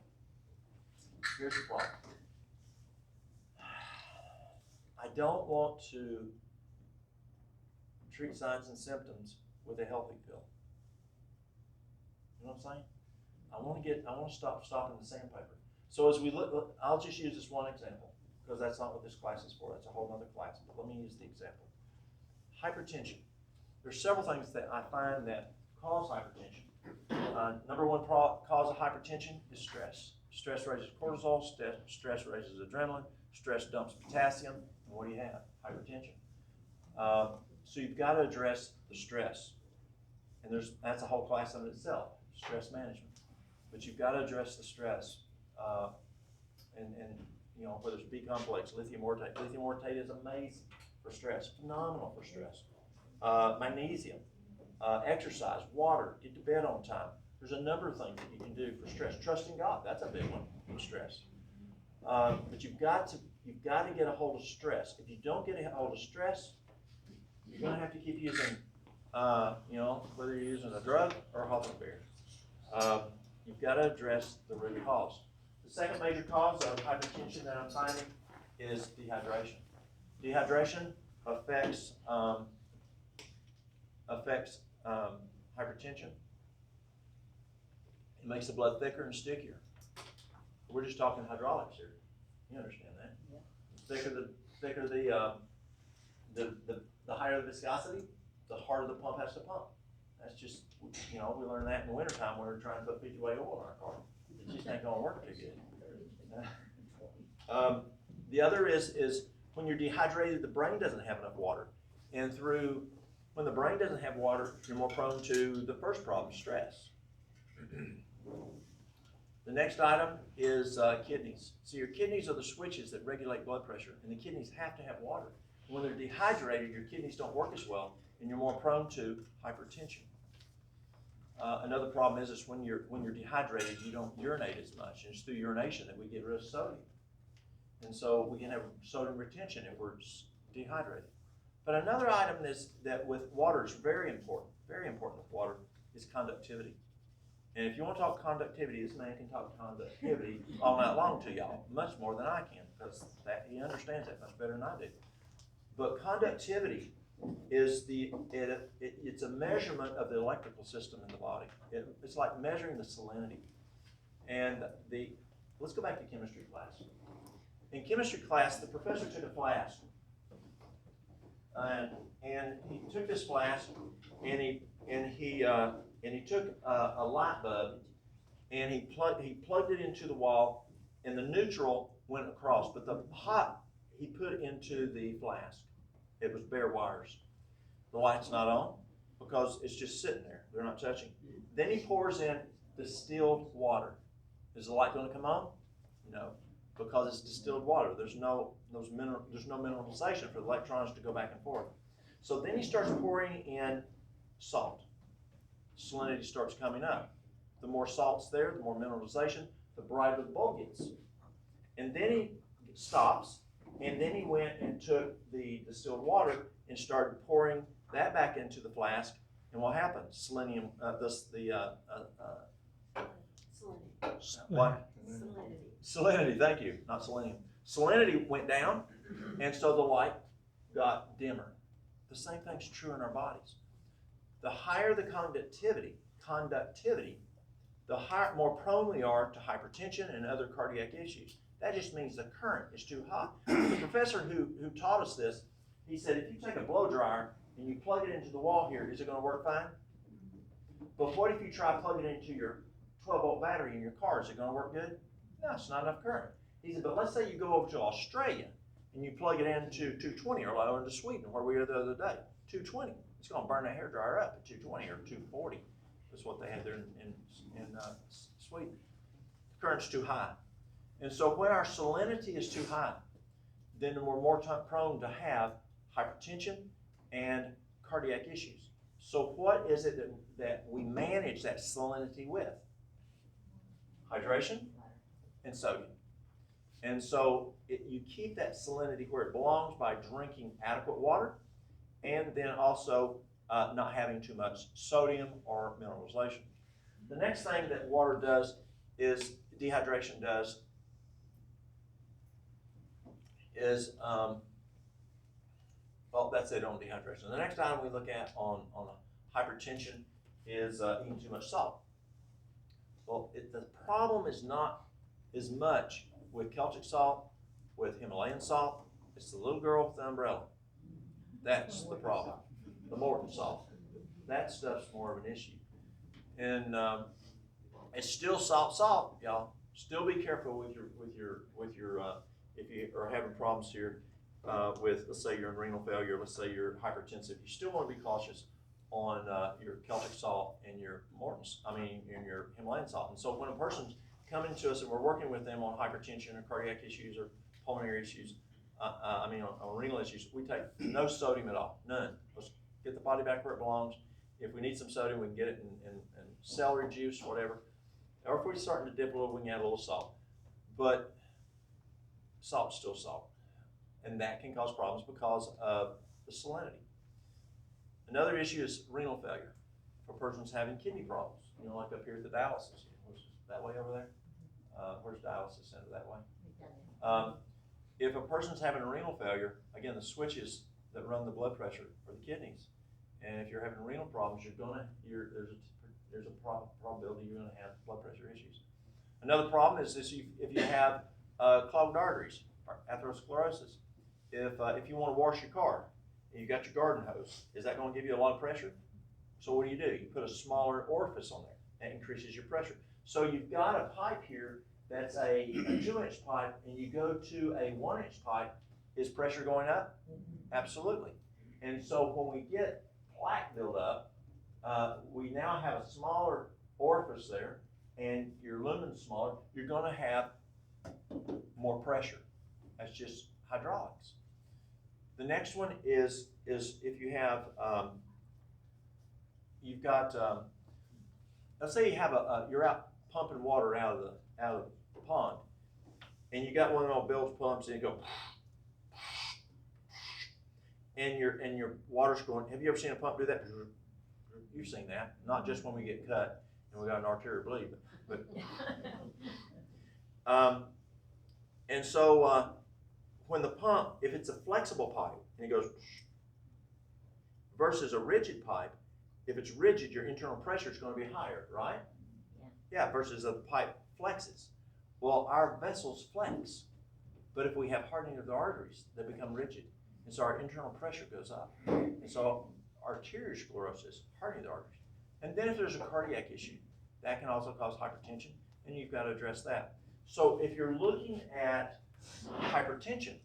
I don't want to treat signs and symptoms with a healthy pill. You know what I'm saying? I want to stop in the sandpaper. So as we look, I'll just use this one example because that's not what this class is for. That's a whole other class. But let me use the example. Hypertension. There's several things that I find that cause hypertension. Number one cause of hypertension is stress. Stress raises cortisol. Stress raises adrenaline. Stress dumps potassium. And what do you have? Hypertension. So you've got to address the stress. And that's a whole class in itself, stress management. But you've got to address the stress. And you know, whether it's B complex, lithium ortate. Lithium ortate is amazing for stress, phenomenal for stress. Magnesium, exercise, water, get to bed on time. There's a number of things that you can do for stress. Trusting God, that's a big one for stress. But you've got to get a hold of stress. If you don't get a hold of stress, you're going to have to keep using, whether you're using a drug or a hawthornberry. You've got to address the root cause. The second major cause of hypertension that I'm finding is dehydration. Dehydration affects hypertension. It makes the blood thicker and stickier. We're just talking hydraulics here. You understand that? Yeah. Thicker the higher the viscosity, the harder the pump has to pump. That's just, we learned that in the wintertime when we were trying to put PGA oil in our car. It just ain't gonna work too good. The other is when you're dehydrated, the brain doesn't have enough water. And when the brain doesn't have water, you're more prone to the first problem, stress. The next item is kidneys. So your kidneys are the switches that regulate blood pressure, and the kidneys have to have water. When they're dehydrated, your kidneys don't work as well, and you're more prone to hypertension. Another problem is when you're dehydrated, you don't urinate as much, and it's through urination that we get rid of sodium. And so we can have sodium retention if we're dehydrated. But another item that with water is very important with water, is conductivity. And if you want to talk conductivity, this man can talk conductivity all night long to y'all, much more than I can, because he understands that much better than I do. But conductivity is it's a measurement of the electrical system in the body. It's like measuring the salinity. And let's go back to chemistry class. In chemistry class, the professor took a flask, and he took this flask, and he took a light bulb, and he plugged it into the wall, and the neutral went across, but the hot he put into the flask. It was bare wires. The light's not on because it's just sitting there. They're not touching. Then he pours in distilled water. Is the light going to come on? No, because it's distilled water. There's no mineralization for the electrons to go back and forth. So then he starts pouring in salt. Salinity starts coming up. The more salt's there, the more mineralization, the brighter the bulb gets. And then he stops, and then he went and took the distilled water and started pouring that back into the flask. And what happened? Selenium, what? Salinity, thank you, not selenium. Salinity went down, and so the light got dimmer. The same thing's true in our bodies. The higher the conductivity, the more prone we are to hypertension and other cardiac issues. That just means the current is too hot. The professor who taught us this, he said, if you take a blow dryer and you plug it into the wall here, is it going to work fine? But what if you try plugging it into your 12-volt battery in your car? Is it going to work good? No, it's not enough current. He said, but let's say you go over to Australia and you plug it into 220, or into Sweden, where we were the other day, 220. It's going to burn that hairdryer up at 220 or 240. That's what they had there in Sweden. The current's too high. And so when our salinity is too high, then we're more prone to have hypertension and cardiac issues. So what is it that we manage that salinity with? Hydration and sodium. And so you keep that salinity where it belongs by drinking adequate water, and then also not having too much sodium or mineralization. The next thing that water does is, dehydration does, is, well, that's it on dehydration. The next item we look at on hypertension is eating too much salt. Well, the problem is not as much with Celtic salt, with Himalayan salt. It's the little girl with the umbrella. That's the problem. The Morton salt. That stuff's more of an issue. And it's still salt, y'all. Still be careful with your if you are having problems here with, let's say you're in renal failure, let's say you're hypertensive. You still want to be cautious on your Celtic salt and your and your Himalayan salt. And so when a person's coming to us and we're working with them on hypertension or cardiac issues or pulmonary issues, on renal issues, we take no sodium at all, none. Let's get the body back where it belongs. If we need some sodium, we can get it in celery juice, whatever. Or if we're starting to dip a little, we can add a little salt. But salt's still salt. And that can cause problems because of the salinity. Another issue is renal failure for persons having kidney problems. Like up here at the dialysis. That way over there? Where's dialysis center? That way? If a person's having a renal failure, again, the switches that run the blood pressure are the kidneys. And if you're having renal problems, there's a probability you're going to have blood pressure issues. Another problem is if you have clogged arteries, or atherosclerosis. If you want to wash your car and you got your garden hose, is that going to give you a lot of pressure? So what do? You put a smaller orifice on there. That increases your pressure. So you've got a pipe here that's a 2-inch pipe, and you go to a 1-inch pipe. Is pressure going up? Absolutely. And so when we get plaque buildup, we now have a smaller orifice there, and your lumen's smaller. You're going to have more pressure. That's just hydraulics. The next one is if you have you've got let's say you have you're out pumping water out of the pond, and you got one of those bilge pumps, and you go, and your water's going. Have you ever seen a pump do that? You've seen that, not just when we get cut and we got an arterial bleed, but and so when the pump, if it's a flexible pipe and it goes, versus a rigid pipe. If it's rigid, your internal pressure is going to be higher, right? Yeah, versus a pipe flexes. Well, our vessels flex, but if we have hardening of the arteries, they become rigid, and so our internal pressure goes up. And so arterial sclerosis, hardening of the arteries. And then if there's a cardiac issue, that can also cause hypertension, and you've got to address that. So if you're looking at hypertension,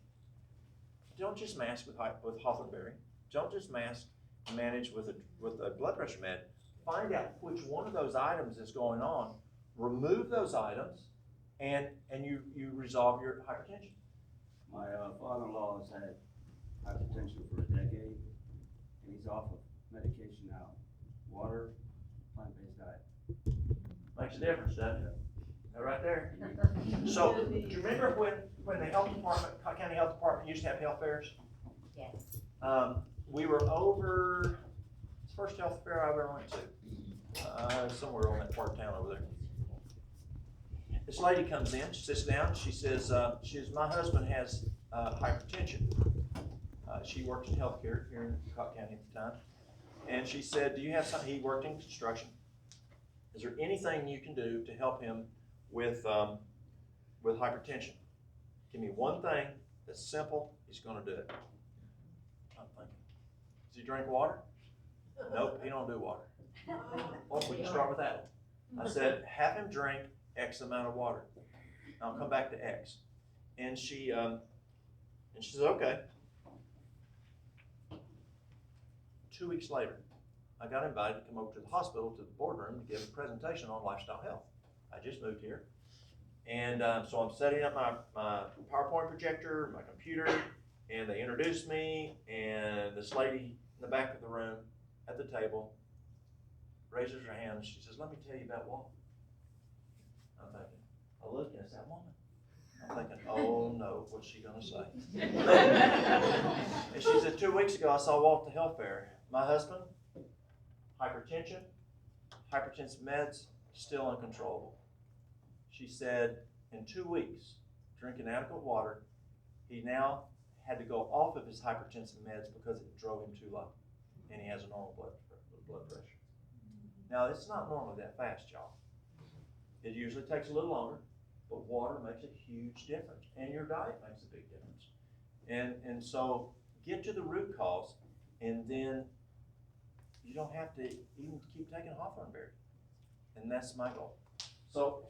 don't just mask with Hawthorne berry. Don't just manage with a blood pressure med. Find out which one of those items is going on. Remove those items, and you resolve your hypertension. My father-in-law has had hypertension for a decade, and he's off of medication now. Water, plant-based diet. Makes a difference, doesn't it? That right there. So, do you remember when the health department, county health department used to have health fairs? Yes. We were over, it's the first health fair I ever went to, somewhere on that part of town over there. This lady comes in, she sits down, she says, my husband has hypertension. She worked in healthcare here in Cobb County at the time. And she said, do you have something, he worked in construction. Is there anything you can do to help him with hypertension? Give me one thing that's simple, he's gonna do it. I'm thinking, does he drink water? Nope, he don't do water. Well, we can start with that one. I said, have him drink X amount of water. I'll come back to X. And she says, okay. 2 weeks later, I got invited to come over to the hospital, to the boardroom, to give a presentation on lifestyle health. I just moved here. And so I'm setting up my PowerPoint projector, my computer, and they introduced me, and this lady in the back of the room at the table raises her hand, and she says, let me tell you about walking. I'm thinking, I look and it's that woman. I'm thinking, oh no, what's she gonna say? And she said, 2 weeks ago I saw Walk the Health Fair. My husband, hypertension, hypertensive meds, still uncontrollable. She said, in 2 weeks, drinking adequate water, he now had to go off of his hypertensive meds because it drove him too low. And he has a normal blood pressure. Now, it's not normally that fast, y'all. It usually takes a little longer, but water makes a huge difference, and your diet makes a big difference. And so get to the root cause, and then you don't have to even keep taking Hawthorne berry. And that's my goal. So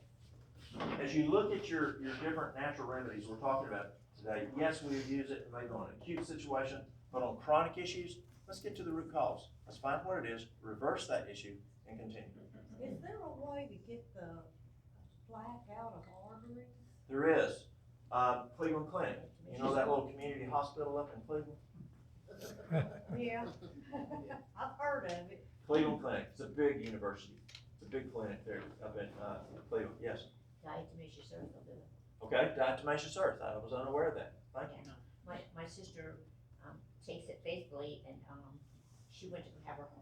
as you look at your different natural remedies we're talking about today, yes, we use it maybe on an acute situation, but on chronic issues, let's get to the root cause. Let's find what it is, reverse that issue, and continue. Is there a way to get the plaque out of arteries? There is. Cleveland Clinic. You know that little community hospital up in Cleveland? Yeah, I've heard of it. Cleveland Clinic. It's a big university. It's a big clinic there up in Cleveland. Yes. Diatomaceous earth will do it. Okay, diatomaceous earth. I was unaware of that. Thank you. My sister takes it faithfully, and she went to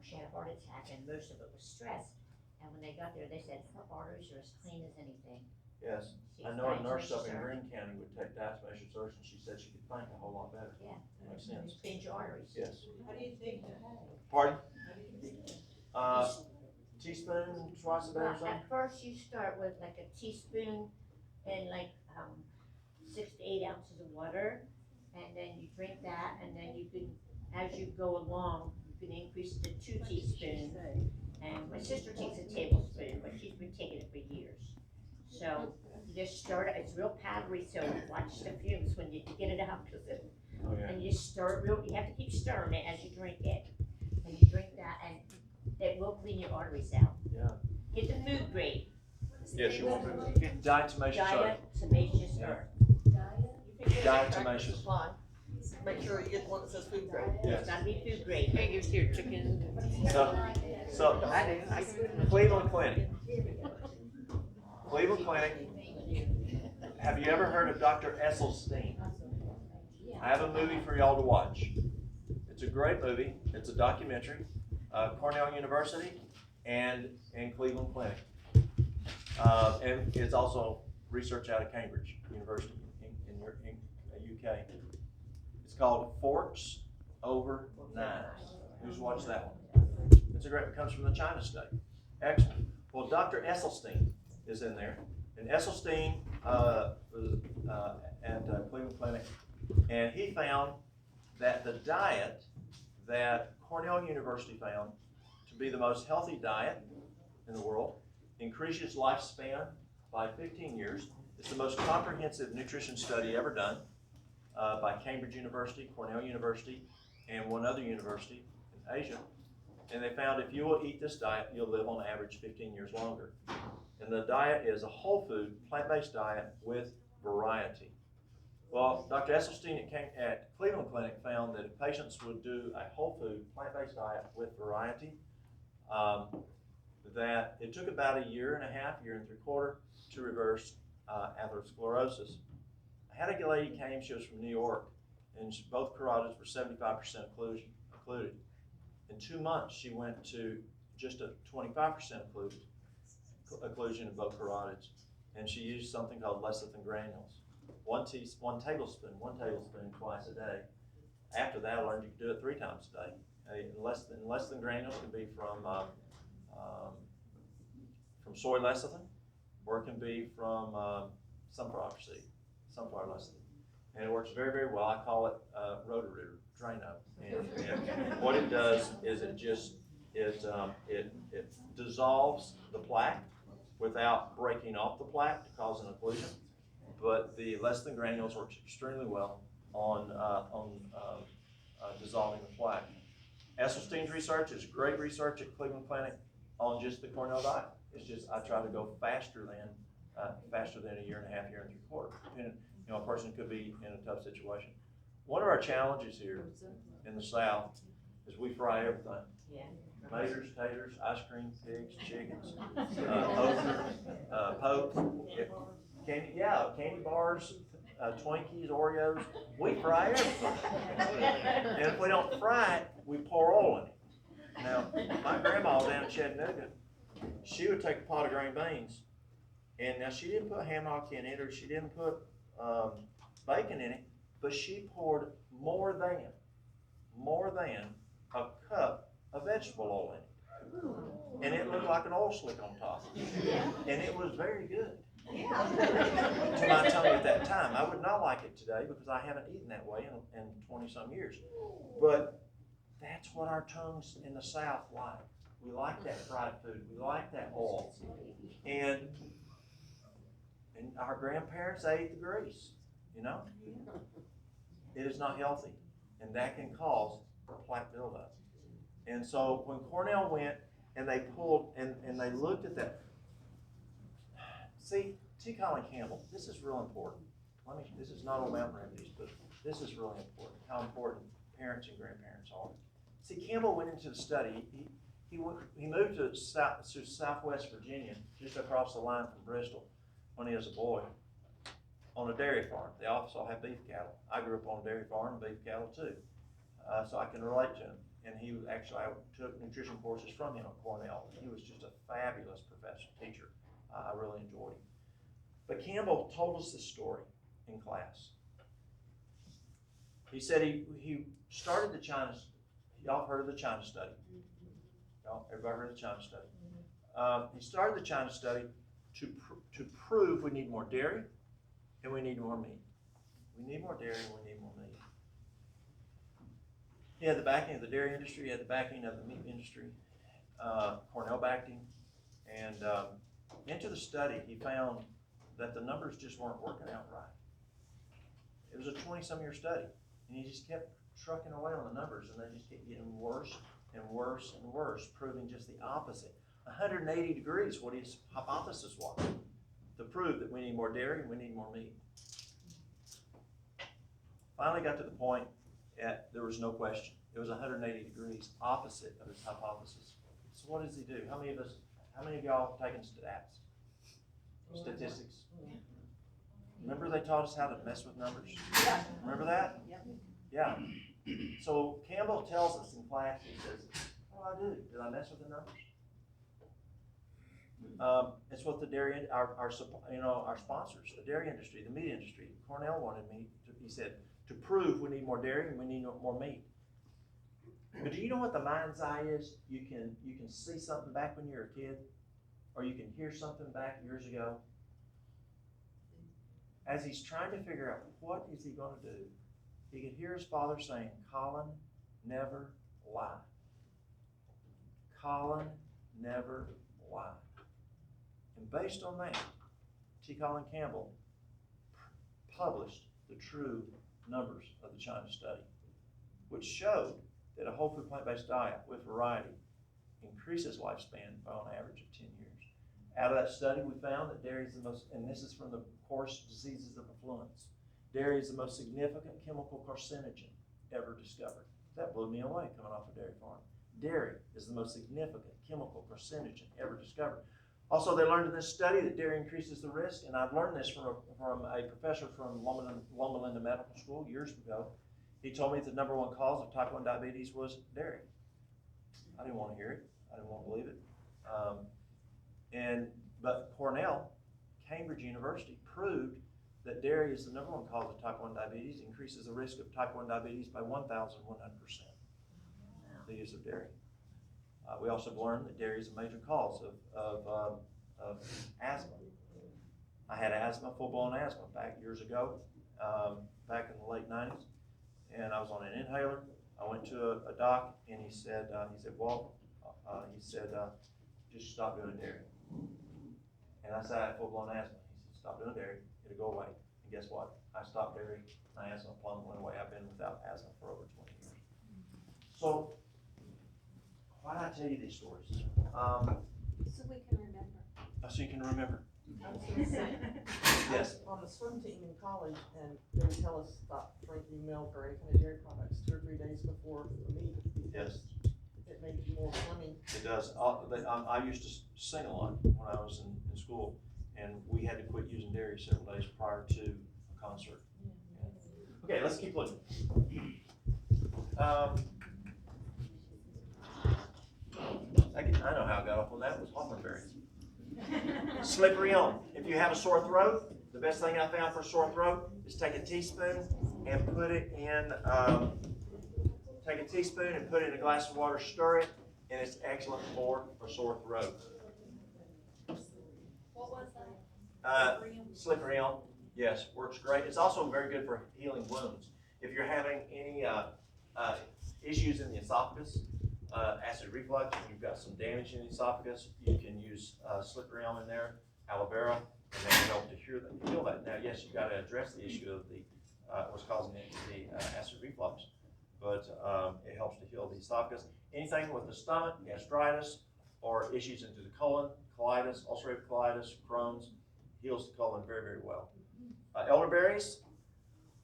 she had a heart attack, and most of it was stress. And when they got there, they said her arteries are as clean as anything. Yes. She's I know a nurse up in diatomaceous earth. Greene County would take diatomaceous earth, and she said she could think a whole lot better. Yeah. Makes sense. It cleans your arteries. Yes. How do you think that? Pardon? Teaspoon twice a day or something? At first, you start with like a teaspoon and like 6 to 8 ounces of water, and then you drink that, and then you can, as you go along, you can increase it to 2 teaspoons. And my sister takes a tablespoon, but she's been taking it for years. So you just start it, it's real powdery, so watch the fumes when you get it out, and you stir it you have to keep stirring it as you drink it. And you drink that, and it will clean your arteries out. Yeah. Get the food grade. Yes, you want to get diatomaceous earth. Diatomaceous Yeah. earth. Diatomaceous. Supply. Make sure you get one that says food grade. It's gotta be food grade. Can't use your chicken. So I do. Cleveland Clinic. Cleveland Clinic. Have you ever heard of Dr. Esselstyn? I have a movie for y'all to watch. It's a great movie. It's a documentary. Cornell University and Cleveland Clinic. And it's also research out of Cambridge University in UK. It's called Forks Over Knives. Who's watched that one? It's a great, it comes from the China study. Excellent. Well, Dr. Esselstyn is in there. And Esselstyn was at Cleveland Clinic, and he found that the diet that Cornell University found to be the most healthy diet in the world increases lifespan by 15 years. It's the most comprehensive nutrition study ever done by Cambridge University, Cornell University, and one other university in Asia. And they found if you will eat this diet, you'll live on average 15 years longer. And the diet is a whole food, plant-based diet with variety. Well, Dr. Esselstyn at Cleveland Clinic found that if patients would do a whole food, plant-based diet with variety, that it took about a year and a half, year and 3/4 to reverse atherosclerosis. I had a lady came, she was from New York, and both carotids were 75% occluded. In 2 months, she went to just a 25% occlusion in both carotids, and she used something called lecithin granules. One tablespoon twice a day. After that, I learned you could do it 3 times a day. Lecithin granules can be from soy lecithin, or it can be from sunflower lecithin. And it works very, very well. I call it Rotaroo, Drano. And what it does is it dissolves the plaque without breaking off the plaque to cause an occlusion. But the lecithin granules works extremely well on dissolving the plaque. Esselstyn's research is great research at Cleveland Clinic on just the Cornell diet. It's just I try to go faster than a year and a half, year and 3/4. Depending, a person could be in a tough situation. One of our challenges here in the South is we fry everything. Yeah. Taters, ice cream, pigs, chickens, okra, Pope, candy bars, Twinkies, Oreos. We fry everything. And if we don't fry it, we pour oil in it. Now, my grandma down in Chattanooga, she would take a pot of green beans, and now she didn't put ham hock in it, or she didn't put bacon in it, but she poured more than a cup of vegetable oil in it. And it looked like an oil slick on top. And it was very good. To my tummy at that time. I would not like it today because I haven't eaten that way in 20-some years. But that's what our tongues in the South like. We like that fried food. We like that oil. And our grandparents, they ate the grease, It is not healthy. And that can cause plaque buildup. And so when Cornell went and they pulled and they looked at that, see, T. Colin Campbell, this is real important. This is not on Mountain Remedies, but this is really important, how important parents and grandparents are. See, Campbell went into the study. He moved to Southwest Virginia, just across the line from Bristol, when he was a boy, on a dairy farm. They also have beef cattle. I grew up on a dairy farm, beef cattle too, so I can relate to him. And I took nutrition courses from him at Cornell. He was just a fabulous professor, teacher. I really enjoyed him. But Campbell told us this story in class. He said he started the China. Y'all heard of the China study? Everybody heard of the China study? He started the China study to prove we need more dairy and we need more meat. We need more dairy and we need more meat. He had the backing of the dairy industry, he had the backing of the meat industry. Cornell backed him. And into the study, he found that the numbers just weren't working out right. It was a 20-some year study, and he just kept trucking away on the numbers, and they just kept getting worse and worse and worse, proving just the opposite. 180 degrees, what his hypothesis was, to prove that we need more dairy and we need more meat. Finally got to the point that there was no question. It was 180 degrees opposite of his hypothesis. So what does he do? How many of y'all have taken stats? Statistics? Remember they taught us how to mess with numbers? Yeah. Remember that? Yep. Yeah. So Campbell tells us in class, he says, what did I do? Did I mess with the numbers? It's what the dairy, our sponsors, the dairy industry, the meat industry. Cornell wanted me to, he said, to prove we need more dairy and we need more meat. But do you know what the mind's eye is? You can see something back when you're a kid, or you can hear something back years ago. As he's trying to figure out what is he going to do, he could hear his father saying, "Colin, never lie. Colin, never lie." And based on that, T. Colin Campbell published the true numbers of the China study, which showed that a whole food plant-based diet with variety increases lifespan by an average of 10 years. Out of that study, we found that dairy is the most, and this is from the course Diseases of Affluence, dairy is the most significant chemical carcinogen ever discovered. That blew me away coming off a dairy farm. Dairy is the most significant chemical carcinogen ever discovered. Also, they learned in this study that dairy increases the risk, and I've learned this from a professor from Loma Linda Medical School years ago. He told me that the number one cause of type 1 diabetes was dairy. I didn't want to hear it. I didn't want to believe it. But Cornell, Cambridge University proved that dairy is the number one cause of type 1 diabetes, increases the risk of type 1 diabetes by 1,100%, the use of dairy. We also learned that dairy is a major cause of asthma. I had asthma, full-blown asthma, back years ago, back in the late 90s, and I was on an inhaler. I went to a doc, and he said, Walt, just stop doing dairy. And I said, I had full-blown asthma. He said, stop doing dairy, it'll go away. And guess what? I stopped dairy, my asthma plumb went away. I've been without asthma for over 20 years. So, why did I tell you these stories? So we can remember. So you can remember. I was gonna say, Yes. on the swim team in college, and they would tell us stop drinking milk or any kind of dairy products 2 or 3 days before the meet. Yes. It made you more swimming. It does. I used to sing a lot when I was in school, and we had to quit using dairy several days prior to a concert. Yeah. Okay, let's keep looking. I know how I got off on that. It was Hawthornberry. Slippery elm. If you have a sore throat, the best thing I found for a sore throat is take a teaspoon and put it in. Take a teaspoon and put it in a glass of water, stir it, and it's excellent for sore throat. What was that? Slippery elm, yes, works great. It's also very good for healing wounds. If you're having any issues in the esophagus, acid reflux, and you've got some damage in the esophagus, you can use slippery elm in there, aloe vera, and that can help to heal that. Now, yes, you've got to address the issue of the what's causing the acid reflux. But it helps to heal the esophagus. Anything with the stomach, gastritis, or issues into the colon, colitis, ulcerative colitis, Crohn's, heals the colon very, very well. Elderberries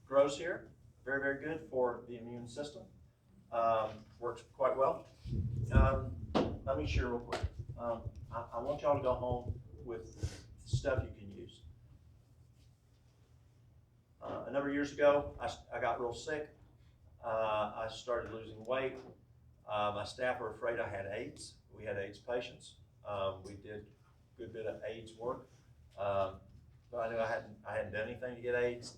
grows here, very, very good for the immune system. Works quite well. Let me share real quick. I want y'all to go home with stuff you can use. A number of years ago, I got real sick. I started losing weight. My staff were afraid I had AIDS. We had AIDS patients. We did a good bit of AIDS work. But I knew I hadn't done anything to get AIDS.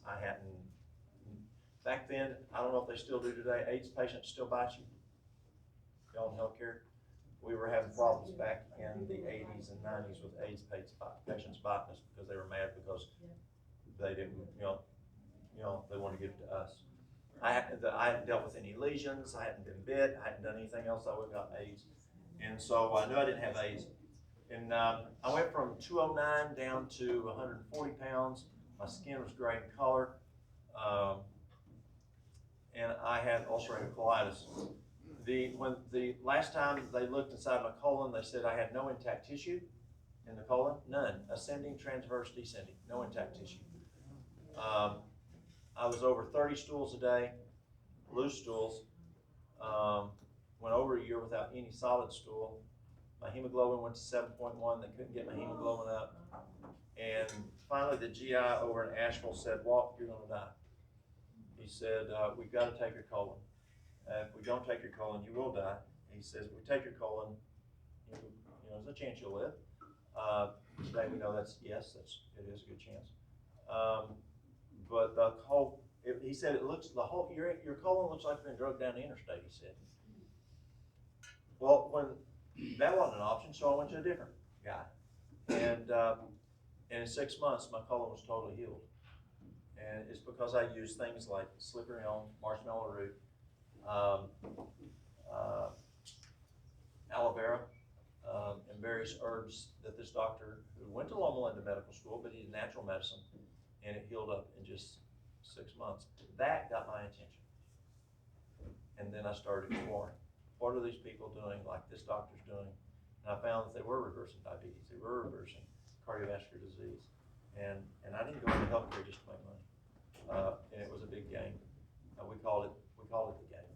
Back then, I don't know if they still do today, AIDS patients still bite you. Y'all in healthcare? We were having problems back in the 80s and 90s with AIDS patients biting us because they were mad because they didn't, they wanted to give it to us. I hadn't dealt with any lesions, I hadn't been bit, I hadn't done anything else, I would have got AIDS. And so I knew I didn't have AIDS. And I went from 209 down to 140 pounds. My skin was gray in color. And I had ulcerative colitis. When the last time they looked inside my colon, they said I had no intact tissue in the colon, none. Ascending, transverse, descending, no intact tissue. I was over 30 stools a day, loose stools. Went over a year without any solid stool. My hemoglobin went to 7.1. They couldn't get my hemoglobin up. And finally, the GI over in Asheville said, "Walt, you're going to die." He said, "We've got to take your colon. If we don't take your colon, you will die." He says, "If we take your colon, there's a chance you'll live." Today we know it is a good chance. But he said your colon looks like it's been drugged down the interstate, he said. Well, when that wasn't an option, so I went to a different guy. And in 6 months, my colon was totally healed. And it's because I used things like slippery elm, marshmallow root, aloe vera, and various herbs that this doctor, who went to Loma Linda Medical School, but he did natural medicine, and it healed up in just 6 months. That got my attention. And then I started exploring. What are these people doing like this doctor's doing? And I found that they were reversing diabetes, they were reversing cardiovascular disease. And I didn't go into healthcare just to make money. And it was a big game. We called it the game.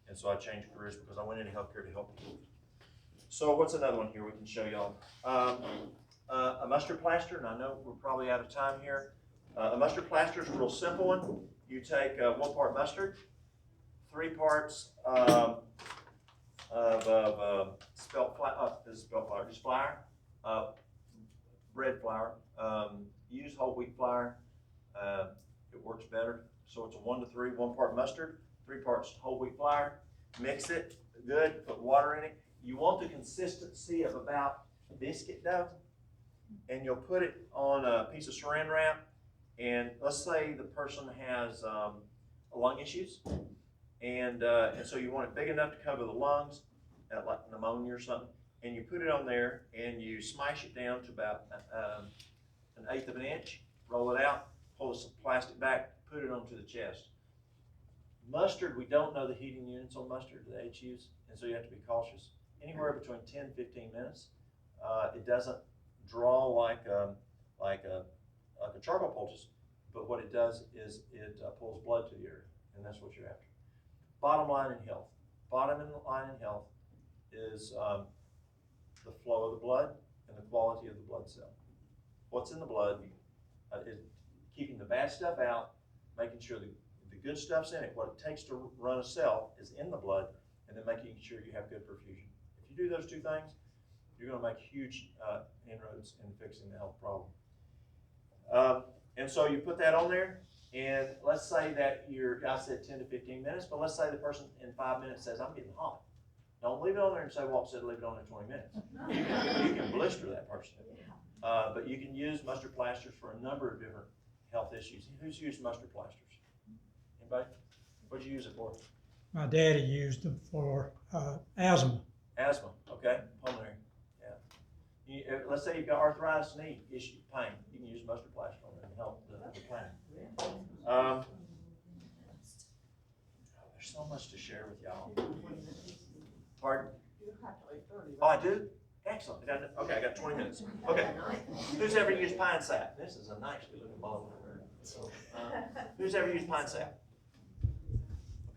And so I changed careers because I went into healthcare to help people. So what's another one here we can show y'all? A mustard plaster, and I know we're probably out of time here. A mustard plaster is a real simple one. You take 1 part mustard, 3 parts of spelt flour, just flour, bread flour. Use whole wheat flour. It works better. So it's a 1 to 3, 1 part mustard, 3 parts whole wheat flour. Mix it good, put water in it. You want the consistency of about biscuit dough, and you'll put it on a piece of saran wrap. And let's say the person has lung issues, and so you want it big enough to cover the lungs, like pneumonia or something. And you put it on there, and you smash it down to about 1/8 of an inch. Roll it out, pull the plastic back, put it onto the chest. Mustard, we don't know the heating units on mustard, the HUs, and so you have to be cautious. Anywhere between 10 and 15 minutes. It doesn't draw like a charcoal poultice, but what it does is it pulls blood to the area, and that's what you're after. Bottom line in health. Bottom line in health is the flow of the blood and the quality of the blood cell. What's in the blood is keeping the bad stuff out, making sure the good stuff's in it. What it takes to run a cell is in the blood, and then making sure you have good perfusion. If you do those 2 things, you're going to make huge inroads in fixing the health problem. And so you put that on there, and let's say that I said 10 to 15 minutes, but let's say the person in 5 minutes says, I'm getting hot. Don't leave it on there and say, Walt said leave it on there 20 minutes. You can blister that person. But you can use mustard plasters for a number of different health issues. Who's used mustard plasters? Anybody? What'd you use it for? My daddy used them for asthma. Asthma, okay, pulmonary, yeah. Let's say you've got arthritis, knee issue, pain. You can use mustard plaster on there to help the pain. There's so much to share with y'all. Pardon? Oh, I do? Excellent. Okay, I got 20 minutes. Okay. Who's ever used pine sap? This is a nicely looking bottle. Who's ever used pine sap?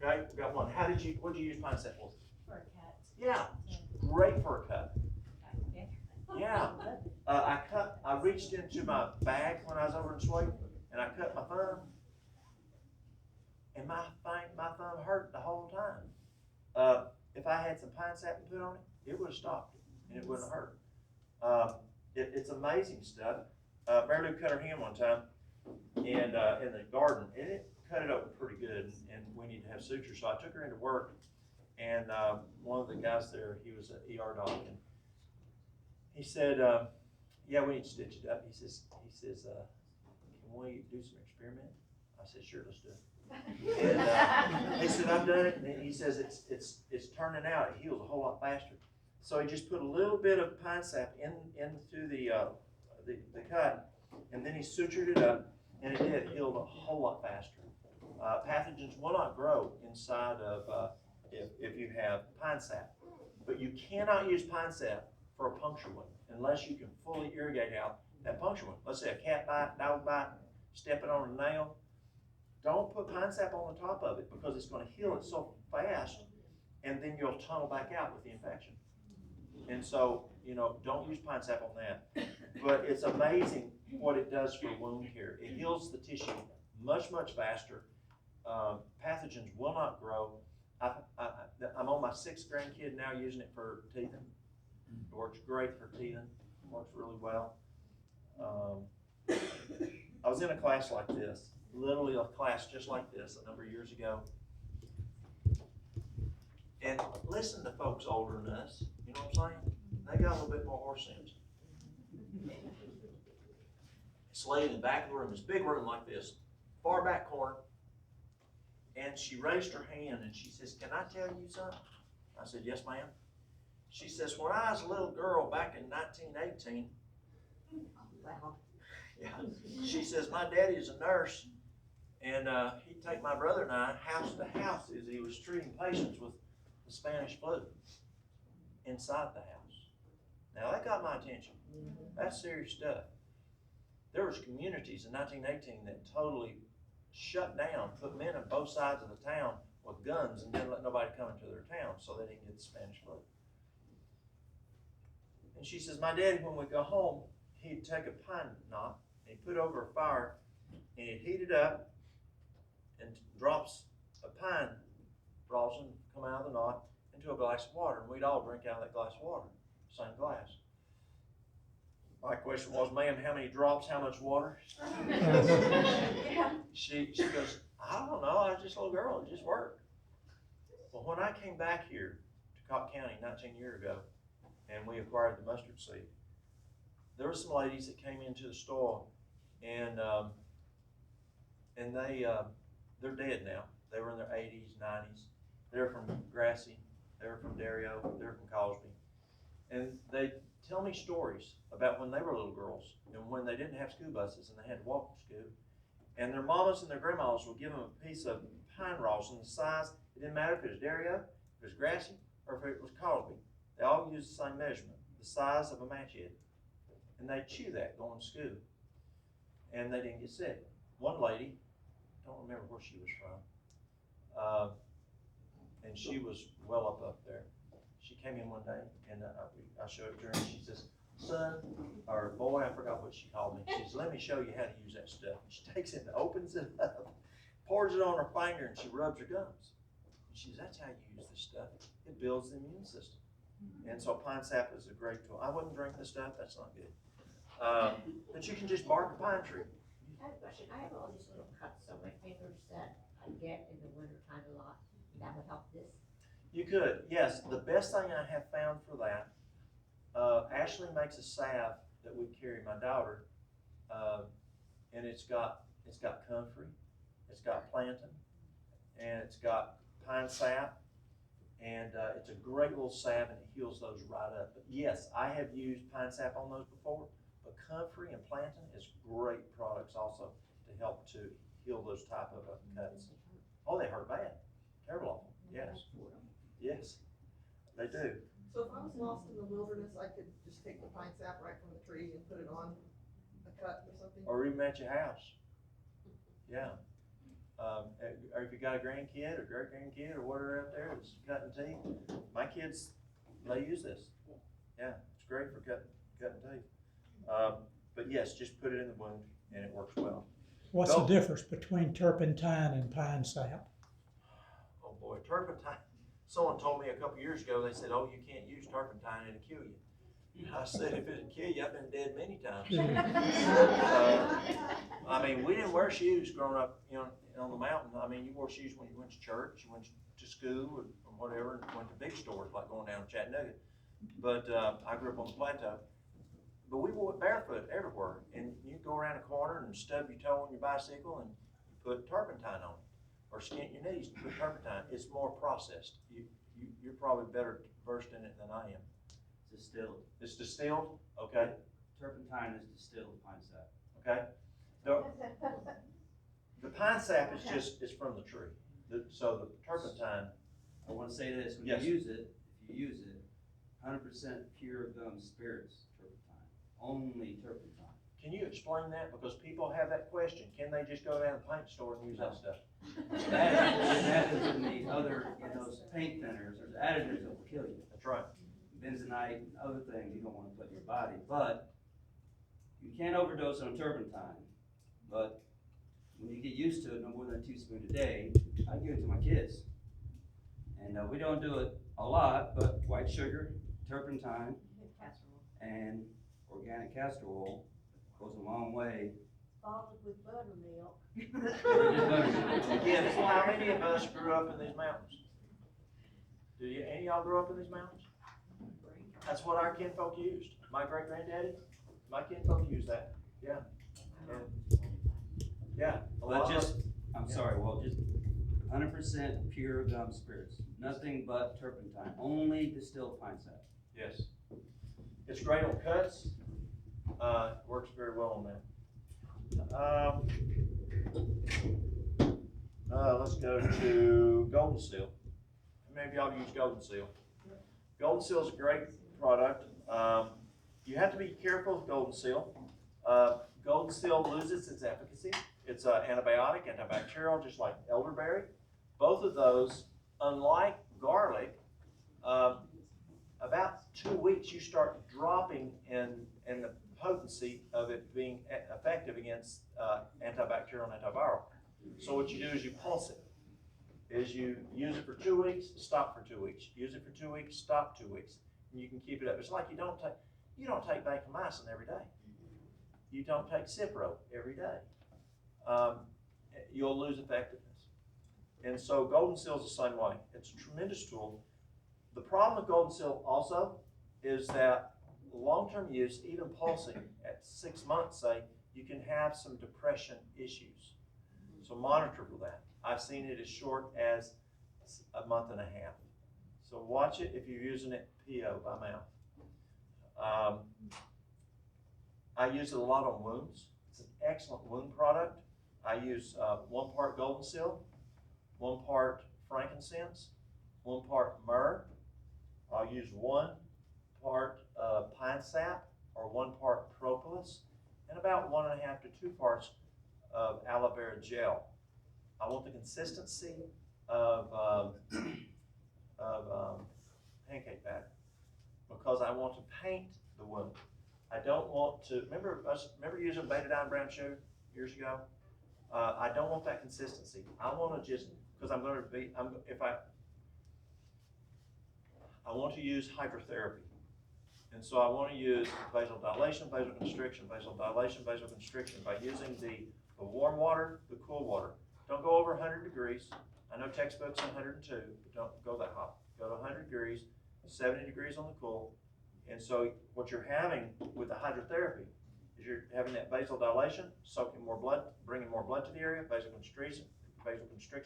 Okay, we got one. What did you use pine sap for? For a cat. Yeah, it's great for a cut. Yeah. I reached into my bag when I was over in Sweden, and I cut my thumb, and my thumb hurt the whole time. If I had some pine sap to put on it, it would have stopped it, and it wouldn't have hurt. It's amazing stuff. Mary Lou cut her hand one time, and in the garden, and it cut it open pretty good, and we need to have sutures. So I took her into work, and one of the guys there, he was an ER doc, and he said, yeah, we need to stitch it up. He says, can we do some experiment? I said, sure, let's do it. And he said, I've done it, and he says it's turning out. It heals a whole lot faster. So he just put a little bit of pine sap into the cut, and then he sutured it up, and it did. It healed a whole lot faster. Pathogens will not grow inside of if you have pine sap, but you cannot use pine sap for a puncture wound unless you can fully irrigate out that puncture wound. Let's say a cat bite, dog bite, stepping on a nail. Don't put pine sap on the top of it because it's going to heal it so fast, and then you'll tunnel back out with the infection. And so, don't use pine sap on that. But it's amazing what it does for wound care. It heals the tissue much, much faster. Pathogens will not grow. I'm on my 6th grandkid now using it for teething. It works great for teething. It works really well. I was in a class like this, literally a class just like this a number of years ago. And listen to folks older than us, you know what I'm saying? They got a little bit more horse sense. This lady in the back of the room, this big room like this, far back corner, and she raised her hand and she says, "Can I tell you something?" I said, "Yes, ma'am." She says, "When I was a little girl back in 1918, Wow. yeah, she says, my daddy is a nurse, and he'd take my brother and I house to house as he was treating patients with the Spanish flu inside the house." Now that got my attention. That's serious stuff. There was communities in 1918 that totally shut down, put men on both sides of the town with guns and didn't let nobody come into their town so they didn't get the Spanish flu. And she says, my daddy, when we go home, he'd take a pine knot and he'd put it over a fire and he'd heat it up and drops a pine rosin come out of the knot into a glass of water, and we'd all drink out of that glass of water, same glass. My question was, ma'am, how many drops, how much water? She goes, I don't know, I was just a little girl, it just worked. Well, when I came back here to Cobb County 19 years ago, and we acquired the mustard seed, there were some ladies that came into the store, and they're dead now. They were in their 80s, 90s. They're from Grassy, they're from Dario, they're from Cosby. And they tell me stories about when they were little girls and when they didn't have school buses and they had to walk to school. And their mamas and their grandmas would give them a piece of pine rosin the size, it didn't matter if it was Dario, if it was Grassy, or if it was Cosby. They all used the same measurement, the size of a match head. And they'd chew that going to school. And they didn't get sick. One lady, I don't remember where she was from, and she was well up there. She came in one day, and I showed it to her, and she says, son, or boy, I forgot what she called me. She says, let me show you how to use that stuff. And she takes it and opens it up, pours it on her finger, and she rubs her gums. And she says, that's how you use this stuff. It builds the immune system. And so pine sap is a great tool. I wouldn't drink this stuff, that's not good. But you can just bark a pine tree. I have a question. I have all these little cuts on my fingers that I get in the wintertime a lot. That would help this? You could, yes. The best thing I have found for that, Ashley makes a salve that we carry, my daughter, and it's got comfrey, it's got plantain, and it's got pine sap, and it's a great little salve, and it heals those right up. But yes, I have used pine sap on those before, but comfrey and plantain is great products also to help to heal those type of cuts. Oh, they hurt bad, terrible, yes, yes, they do. So if I was lost in the wilderness, I could just take the pine sap right from the tree and put it on a cut or something? Or even at your house, yeah. Or if you got a grandkid or great grandkid or whatever out there that's cutting teeth, my kids, they use this. Yeah, it's great for cutting teeth. But yes, just put it in the wound and it works well. What's the difference between turpentine and pine sap? Oh boy, turpentine. Someone told me a couple years ago, they said, oh, you can't use turpentine, it'll kill you. I said, if it'll kill you, I've been dead many times. I mean, we didn't wear shoes growing up, you know, on the mountain. I mean, you wore shoes when you went to church, you went to school, or whatever, and went to big stores like going down to Chattanooga. But I grew up on the plateau. But we wore it barefoot everywhere, and you go around a corner and stub your toe on your bicycle, and you put turpentine on it, or skint your knees and put turpentine. It's more processed. You're probably better versed in it than I am. Distilled. It's distilled, okay, Turpentine is distilled pine sap. okay. The pine sap is just, it's from the tree. So the turpentine, I want to say this, when Yes. you use it, if you use it, 100% pure gum spirits turpentine, only turpentine. can you explain that? Because people have that question. Can they just go down to the paint store and use that stuff? There's additives in the other, in those paint thinners, there's additives that will kill you. That's right. Bentonite and other things you don't want to put in your body, but you can't overdose on turpentine. But when you get used to it, no more than 2 spoons a day, I give it to my kids. And we don't do it a lot, but white sugar, turpentine, and organic castor oil goes a long way. Followed with buttermilk. Again, how many of us grew up in these mountains? Any of y'all grow up in these mountains? That's what our kinfolk used. My great granddaddy, my kinfolk used that, yeah. And, yeah. a lot But of- just, I'm sorry, well, just 100% pure gum spirits, nothing but turpentine, only distilled pine sap. Yes. It's great on cuts, works very well on that. Let's go to Golden Seal. Maybe y'all use Golden Seal. Golden Seal is a great product. You have to be careful with Golden Seal. Golden Seal loses its efficacy. It's an antibiotic, antibacterial, just like elderberry. Both of those, unlike garlic, about 2 weeks you start dropping in the potency of it being effective against antibacterial and antiviral. So what you do is you pulse it. Is you use it for 2 weeks, stop for 2 weeks. Use it for 2 weeks, stop 2 weeks. And you can keep it up. It's like you don't take vancomycin every day. You don't take Cipro every day. You'll lose effectiveness. And so Golden Seal is the same way. It's a tremendous tool. The problem with Golden Seal also is that long-term use, even pulsing at 6 months, say, you can have some depression issues. So monitor for that. I've seen it as short as a month and a half. So watch it if you're using it PO by mouth. I use it a lot on wounds. It's an excellent wound product. I use 1 part Golden Seal, 1 part frankincense, 1 part myrrh. I'll use 1 part pine sap or 1 part propolis, and about 1.5 to 2 parts of aloe vera gel. I want the consistency of pancake batter because I want to paint the wound. I don't want to, remember using betadine brown sugar years ago? I don't want that consistency. I want to just, because I want to use hydrotherapy. And so I want to use vasodilation, vasoconstriction, vasodilation, vasoconstriction by using the warm water, the cool water. Don't go over 100 degrees. I know textbooks 102, but don't go that hot. Go to 100 degrees, 70 degrees on the cool. And so what you're having with the hydrotherapy is you're having that vasodilation, soaking more blood, bringing more blood to the area, vasoconstriction,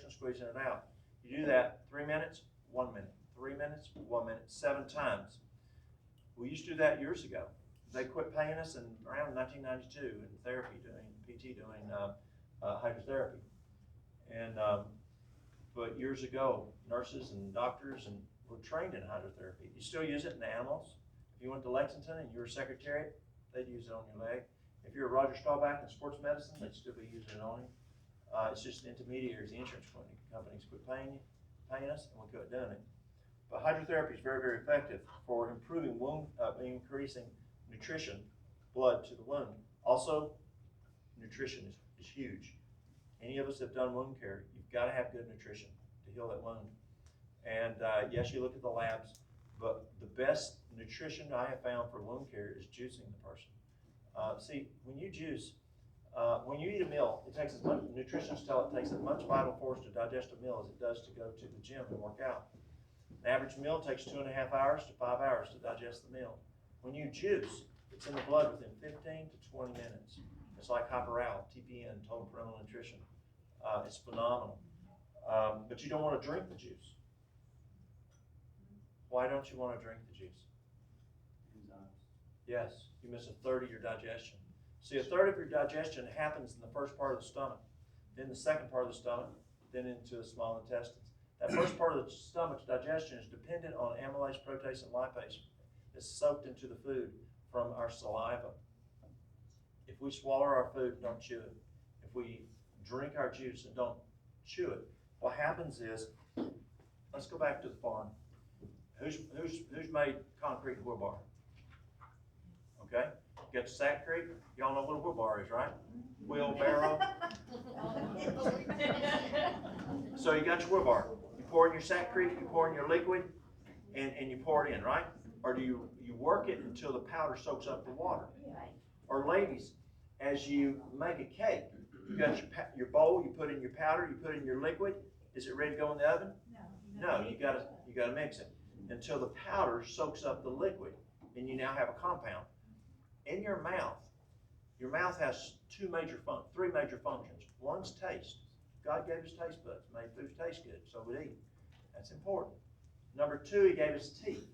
squeezing it out. You do that 3 minutes, 1 minute, 3 minutes, 1 minute, 7 times. We used to do that years ago. They quit paying us in around 1992 in therapy, doing PT, doing hydrotherapy. And but years ago, nurses and doctors were trained in hydrotherapy. You still use it in animals. If you went to Lexington and you were secretariat, they'd use it on your leg. If you're a Roger Staubach in sports medicine, they'd still be using it on you. It's just intermediaries, the insurance companies quit paying us, and we quit doing it. But hydrotherapy is very, very effective for improving wound, increasing nutrition, blood to the wound. Also, nutrition is huge. Any of us that have done wound care, you've got to have good nutrition to heal that wound. And yes, you look at the labs, but the best nutrition I have found for wound care is juicing the person. See, when you juice, when you eat a meal, it takes as much, nutritionists tell it takes as much vital force to digest a meal as it does to go to the gym and work out. An average meal takes 2.5 hours to 5 hours to digest the meal. When you juice, it's in the blood within 15 to 20 minutes. It's like Hyperal, TPN, Total Parental Nutrition. It's phenomenal. But you don't want to drink the juice. Why don't you want to drink the juice? Yes, you miss 1/3 of your digestion. See, 1/3 of your digestion happens in the first part of the stomach, then the second part of the stomach, then into the small intestines. That first part of the stomach's digestion is dependent on amylase, protease, and lipase. It's soaked into the food from our saliva. If we swallow our food and don't chew it, if we drink our juice and don't chew it, what happens is, let's go back to the farm. Who's made concrete and wheelbarrow? Okay, you got the Sackcrete. Y'all know what a wheelbarrow is, right? Wheelbarrow. So you got your wheelbarrow. You pour in your Sackcrete, you pour in your liquid, and you pour it in, right? Or do you work it until the powder soaks up the water? Or ladies, as you make a cake, you got your bowl, you put in your powder, you put in your liquid. Is it ready to go in the oven? No, you You gotta mix it until the powder soaks up the liquid, and you now have a compound. In your mouth has three major functions. One's taste. God gave us taste buds, made food taste good, so we eat. That's important. Number two, he gave us teeth.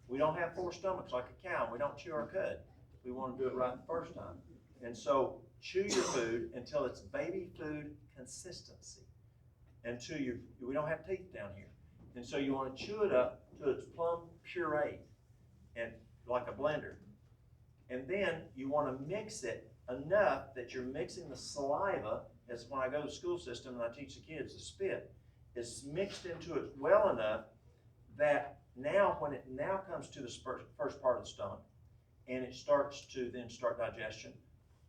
We don't have four stomachs like a cow, and we don't chew our cud. We want to do it right the first time. And so chew your food until it's baby food consistency. We don't have teeth down here. And so you want to chew it up till it's plumb pureed, and like a blender. And then you want to mix it enough that you're mixing the saliva, as when I go to the school system and I teach the kids to spit, it's mixed into it well enough that now when it now comes to the first part of the stomach, and it starts to then start digestion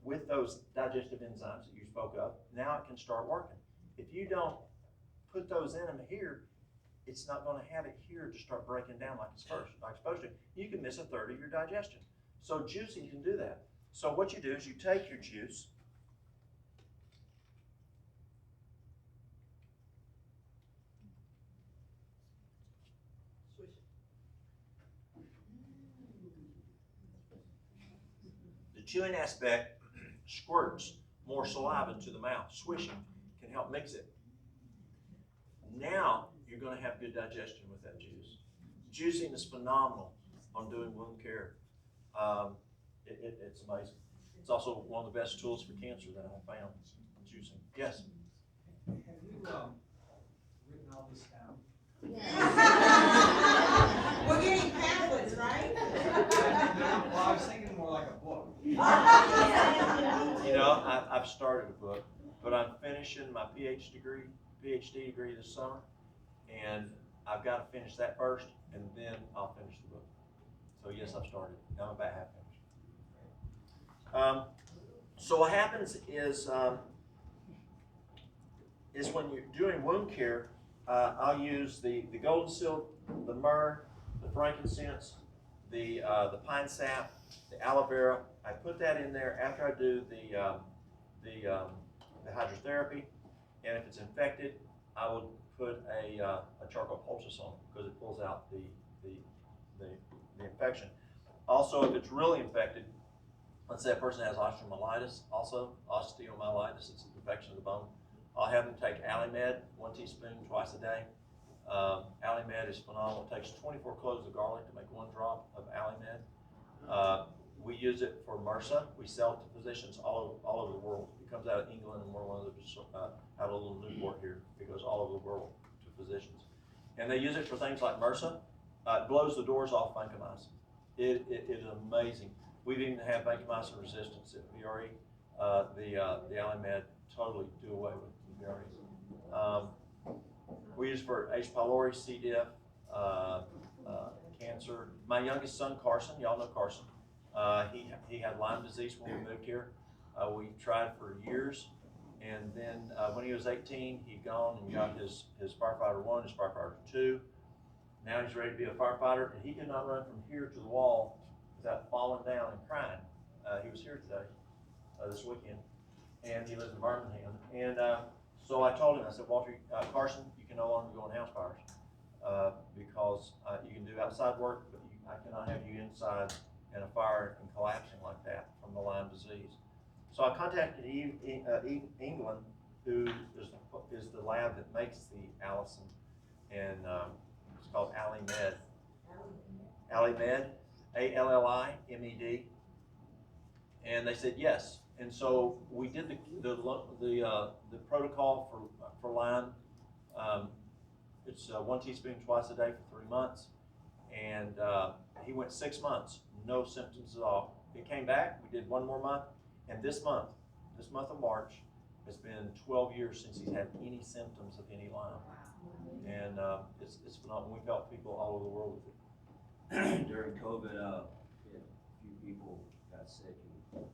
with those digestive enzymes that you spoke of, now it can start working. If you don't put those in them here, it's not going to have it here to start breaking down like it's supposed to. You can miss a third of your digestion. So juicing can do that. So what you do is you take your juice, the chewing aspect squirts more saliva into the mouth. Swishing can help mix it. Now you're going to have good digestion with that juice. Juicing is phenomenal on doing wound care. It's amazing. It's also one of the best tools for cancer that I found, juicing. Yes? Have you written all this down? We're getting pamphlets, right? Well, I was thinking more like a book. You know, I've started a book, but I'm finishing my PhD degree this summer, and I've got to finish that first, and then I'll finish the book. So yes, I've started. Now I'm about half finished. So what happens is when you're doing wound care, I'll use the golden silk, the myrrh, the frankincense, the pine sap, the aloe vera. I put that in there after I do the hydrotherapy, and if it's infected, I will put a charcoal poultice on it because it pulls out the infection. Also, if it's really infected, let's say a person has osteomyelitis, osteomyelitis, it's an infection of the bone. I'll have them take Alimed, 1 teaspoon twice a day. Alimed is phenomenal. It takes 24 cloves of garlic to make 1 drop of Alimed. We use it for MRSA. We sell it to physicians all over the world. It comes out of England, and we're one of those out of a little Newport here. It goes all over the world to physicians. And they use it for things like MRSA. It blows the doors off vancomycin. It is amazing. We've even had vancomycin resistance at VRE. The Alimed totally do away with VRE. We use it for H. pylori, C. diff, cancer. My youngest son, Carson, y'all know Carson. He had Lyme disease when we moved here. We tried for years, and then when he was 18, he'd gone and got his firefighter 1, his firefighter 2. Now he's ready to be a firefighter, and he could not run from here to the wall without falling down and crying. He was here today, this weekend, and he lives in Birmingham. And so I told him, I said, Walter, Carson, you can no longer go on house fires because you can do outside work, but I cannot have you inside in a fire and collapsing like that from the Lyme disease. So I contacted England, who is the lab that makes the Allison, and it's called Alimed. Alimed, ALLIMED, and they said yes. And so we did the protocol for Lyme. It's 1 teaspoon twice a day for 3 months, and he went 6 months, no symptoms at all. He came back. We did 1 more month, and this month of March, it's been 12 years since he's had any symptoms of any Lyme, and it's phenomenal. We've helped people all over the world with it. During COVID, a few people got sick, and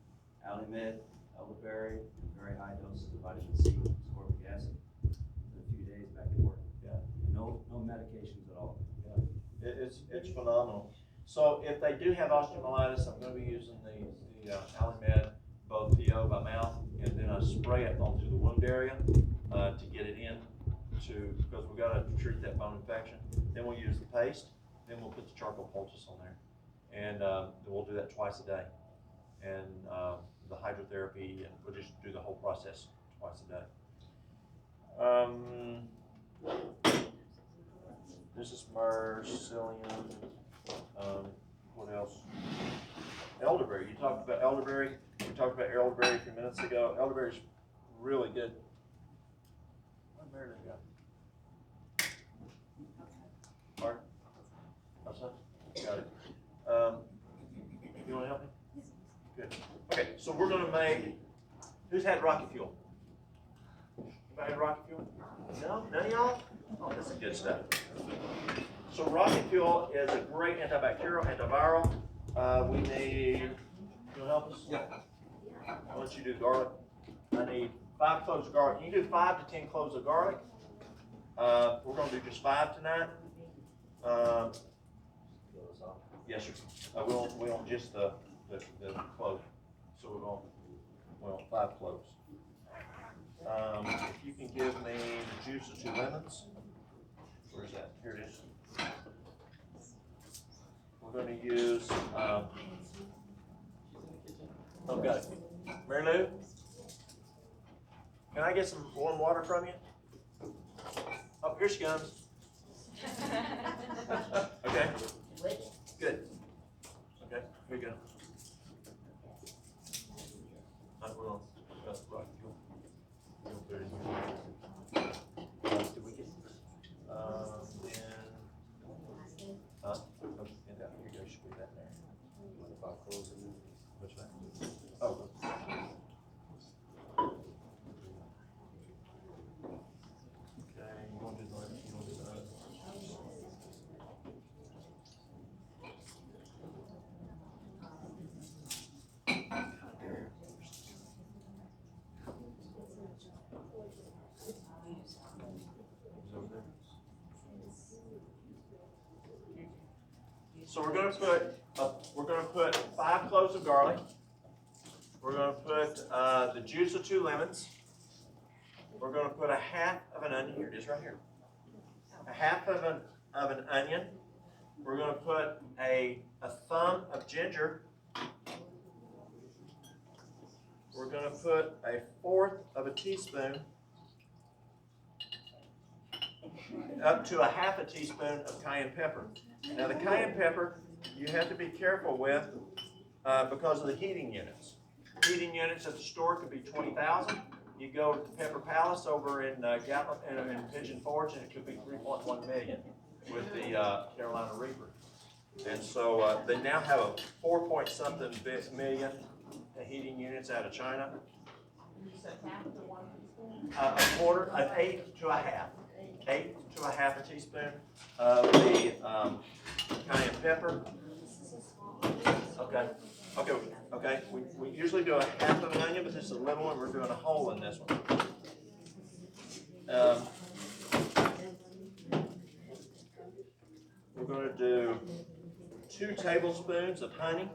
Alimed, elderberry, and very high doses of vitamin C, ascorbic acid, in a few days back to work. Yeah. No medications at all. Yeah. It's phenomenal. So if they do have osteomyelitis, I'm going to be using the Alimed, both PO by mouth, and then I spray it onto the wound area to get it in to, because we gotta treat that bone infection. Then we'll use the paste, then we'll put the charcoal poultice on there. And, we'll do that twice a day. And, the hydrotherapy, and we'll just do the whole process twice a day. This is Marcillium, what else? Elderberry, you talked about elderberry, we talked about elderberry a few minutes ago. Elderberry's really good. Where'd Meredith go? Pardon? What's that? Got it. You wanna help me? Good. Okay, so we're gonna make, who's had rocket fuel? Anybody had rocket fuel? No? None of y'all? Oh, this is good stuff. So rocket fuel is a great antibacterial, antiviral. We need, you wanna help us? Yeah. Why don't you do garlic? I need 5 cloves of garlic. You can do 5 to 10 cloves of garlic. We're gonna do just 5 tonight. Yes, sir. We want just the clove. So we want 5 cloves. If you can give me the juice of 2 lemons. Where's that? Here it is. We're going to use, oh, got it. Mary Lou, can I get some warm water from you? Oh, here she comes. Okay, good. Okay, here you go. We'll rock fuel. We'll put it in here. Did we get, then, okay, and that, here you go, should be that there. Which one? Oh. Okay, you want to do the, you want to do the other? So we're gonna put 5 cloves of garlic. We're gonna put the juice of 2 lemons. We're gonna put a half of an onion. Here it is, right here. A half of an onion. We're gonna put a thumb of ginger. We're gonna put 1/4 of a teaspoon, up to a half a teaspoon of cayenne pepper. Now the cayenne pepper, you have to be careful with because of the heating units. Heating units at the store could be 20,000. You go to the Pepper Palace over in Gallup and in Pigeon Forge, and it could be 3.1 million with the Carolina Reaper. And so they now have a 4-point-something million heating units out of China. You said half to 1 teaspoon? A quarter, an 1/8 to a half. 1/8 to a half a teaspoon of the cayenne pepper. Okay, okay. We usually do a half of an onion, but this is a little one. We're doing a whole in this one. We're going to do 2 tablespoons of honey.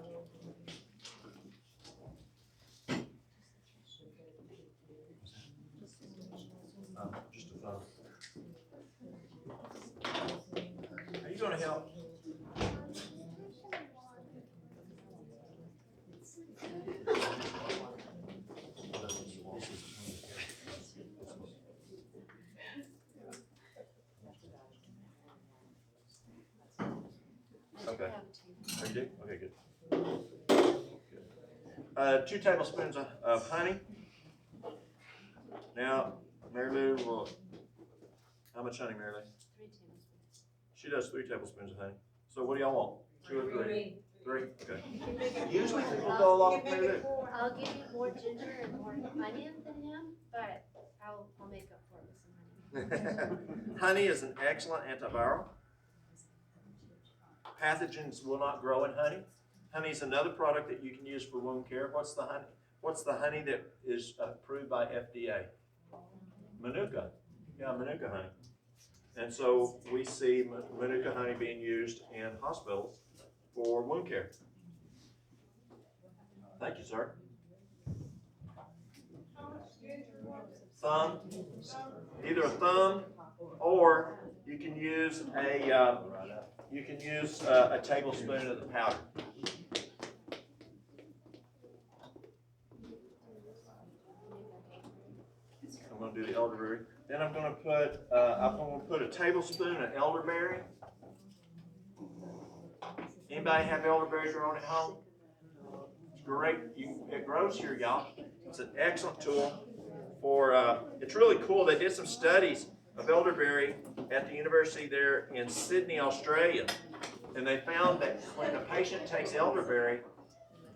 Just a thumb. Are you going to help? Okay. Oh, you do? Okay, good. 2 tablespoons of honey. Now, Mary Lou will, how much honey, Mary Lou? 3 tablespoons. She does 3 tablespoons of honey. So what do y'all want? 2 or 3? 3, okay. Usually people go along with Mary Lou. I'll give you more ginger and more onion than him, but I'll make up for it with some honey. Honey is an excellent antiviral. Pathogens will not grow in honey. Honey is another product that you can use for wound care. What's the honey? What's the honey that is approved by FDA? Manuka. Yeah, Manuka honey. And so we see Manuka honey being used in hospitals for wound care. Thank you, sir. Thumb, either a thumb or you can use a tablespoon of the powder. I'm going to do the elderberry. Then I'm going to put a tablespoon of elderberry. Anybody have elderberry growing at home? It's great. It grows here, y'all. It's an excellent tool for. It's really cool. They did some studies of elderberry at the university there in Sydney, Australia, and they found that when a patient takes elderberry,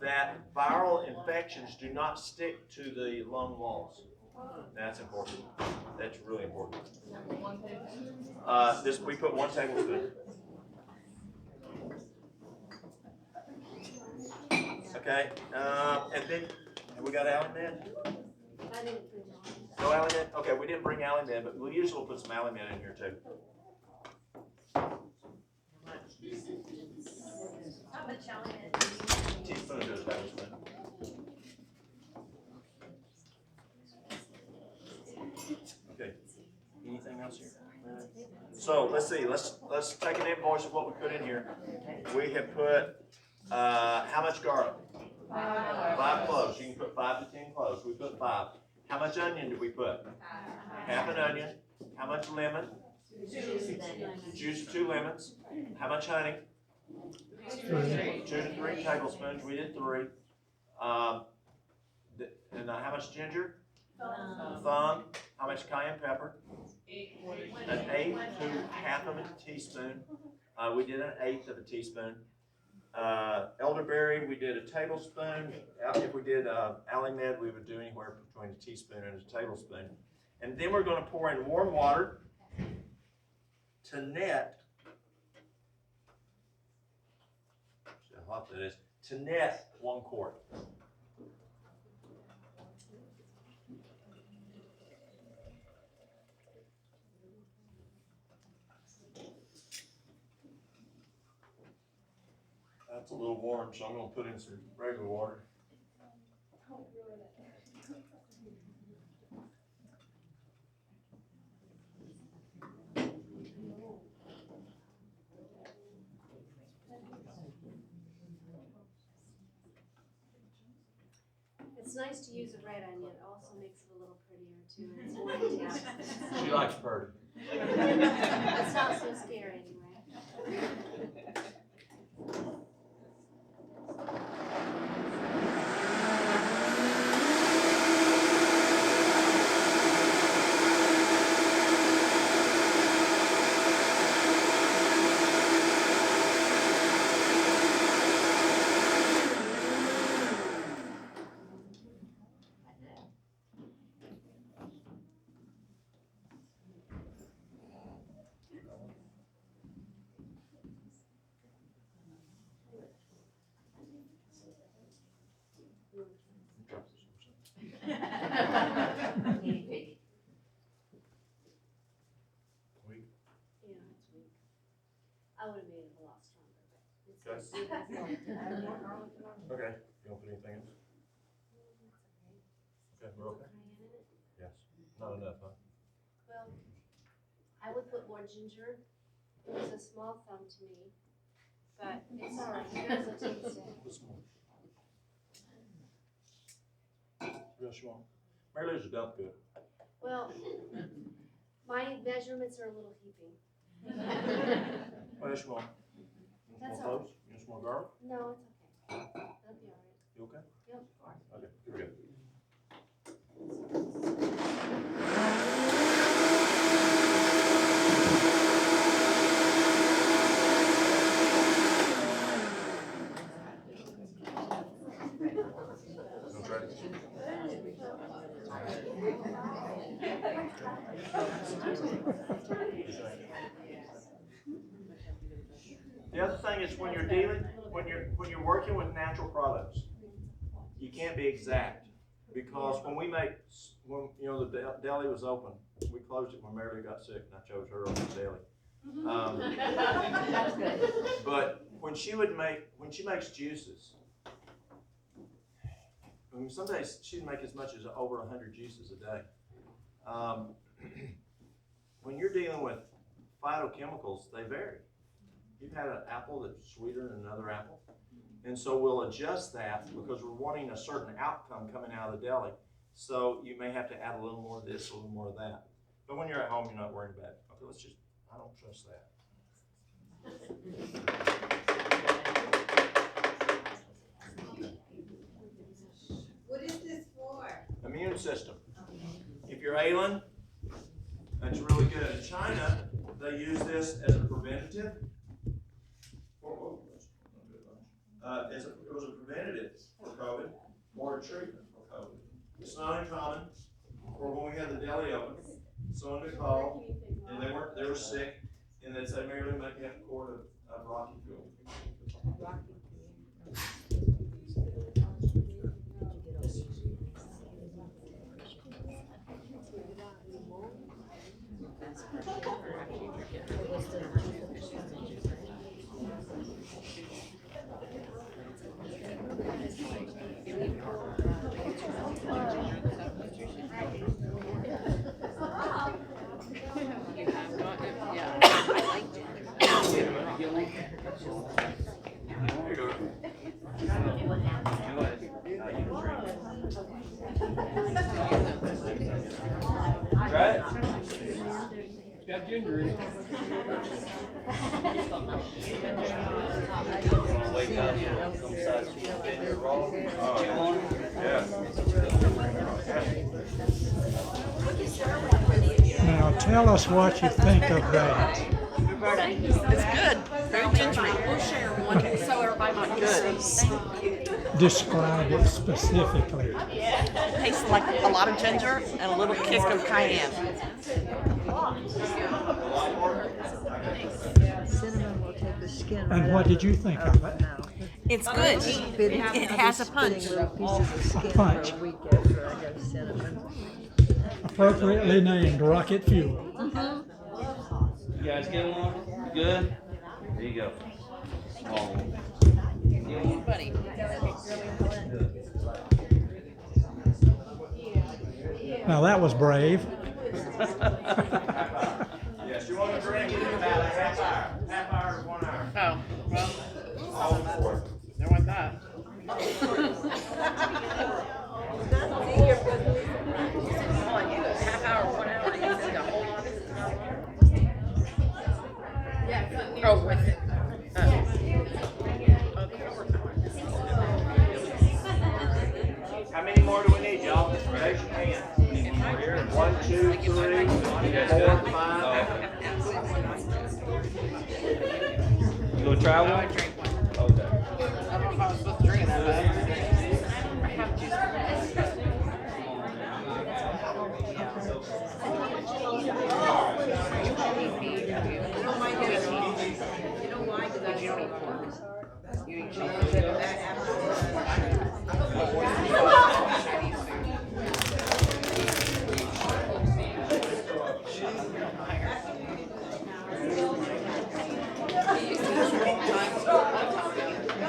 that viral infections do not stick to the lung walls. That's important. That's really important. We put 1 tablespoon. Okay, and then have we got Allimed? No Allimed? Okay, we didn't bring Allimed, but we usually put some Allimed in here too. How much Allimed? Teaspoon to a tablespoon. Okay. Anything else here? So let's see. Let's take an invoice of what we put in here. We have put how much garlic? 5 cloves. You can put 5 to 10 cloves. We put 5. How much onion did we put? Half an onion. How much lemon? Juice of 2 lemons. How much honey? 2 to 3 tablespoons. We did 3. And how much ginger? Thumb. How much cayenne pepper? An 1/8 to half of a teaspoon. We did an 1/8 of a teaspoon. Elderberry, we did a tablespoon. If we did Allimed, we would do anywhere between a teaspoon and a tablespoon. And then we're going to pour in warm water to net. See how hot that is. To net 1 quart. That's a little warm, so I'm going to put in some regular water. It's nice to use a red onion. It also makes it a little prettier too. It's more intense. She likes purdy. It's not so scary anyway. I would have made it a lot stronger, but it's Okay. okay. Okay. You don't put anything else? Okay, we're okay? Yes. Not enough, huh? Well, I would put more ginger. It was a small thumb to me, but it's all right. You guys will taste it. Put some more. What else you want? Mary Lou's a dump good. Well, my measurements are a little heaping. What else you want? You want That's some all more cloves? You want some more garlic? No, it's okay. That'll be all right. You okay? Yep. Okay, here we go. Don't try it. The other thing is when you're working with natural products, you can't be exact, because when the deli was open, we closed it when Mary Lou got sick, and I chose her over the deli. That's good. But when she makes juices, I mean, some days she'd make as much as over 100 juices a day. when you're dealing with phytochemicals, they vary. You've had an apple that's sweeter than another apple. And so we'll adjust that because we're wanting a certain outcome coming out of the deli. So you may have to add a little more of this, a little more of that. But when you're at home, you're not worried about it. Okay, I don't trust that. What is this for? Immune system. If you're ailing, that's really good. In China, they use this as a preventative. It was a preventative for COVID or a treatment for COVID. It's not uncommon for when we had the deli open, someone would call and they were sick, and they'd say, "Marilyn, make me a quart of Rocky Fuel." Try it. It's got ginger in it. Wake up, some size ginger raw. Chew on it. Now tell us what you think of that. Roberta, it's good. Very gingery. We'll share one so everybody might good. Describe it specifically. Tastes like a lot of ginger and a little kick of cayenne. Cinnamon will take the skin right And what out did you think of it? It's good. It has a punch. little pieces of skin punch. for a week after I have cinnamon. Appropriately named Rocket Fuel. You guys get along? Good? There you go. Small one. Buddy. Now that was brave. Yes, you want to drink it in about a half hour to 1 hour. Oh, well, All for it. there went that. Half hour, 1 hour, you said a whole lot. Oh, with it. How many more do we need, y'all? Raise your hand. 1, 2, 3, 4, 5. You gonna try I one? would drink one. Okay. I don't know if I was supposed to drink that, but I have juice. You eat chocolate.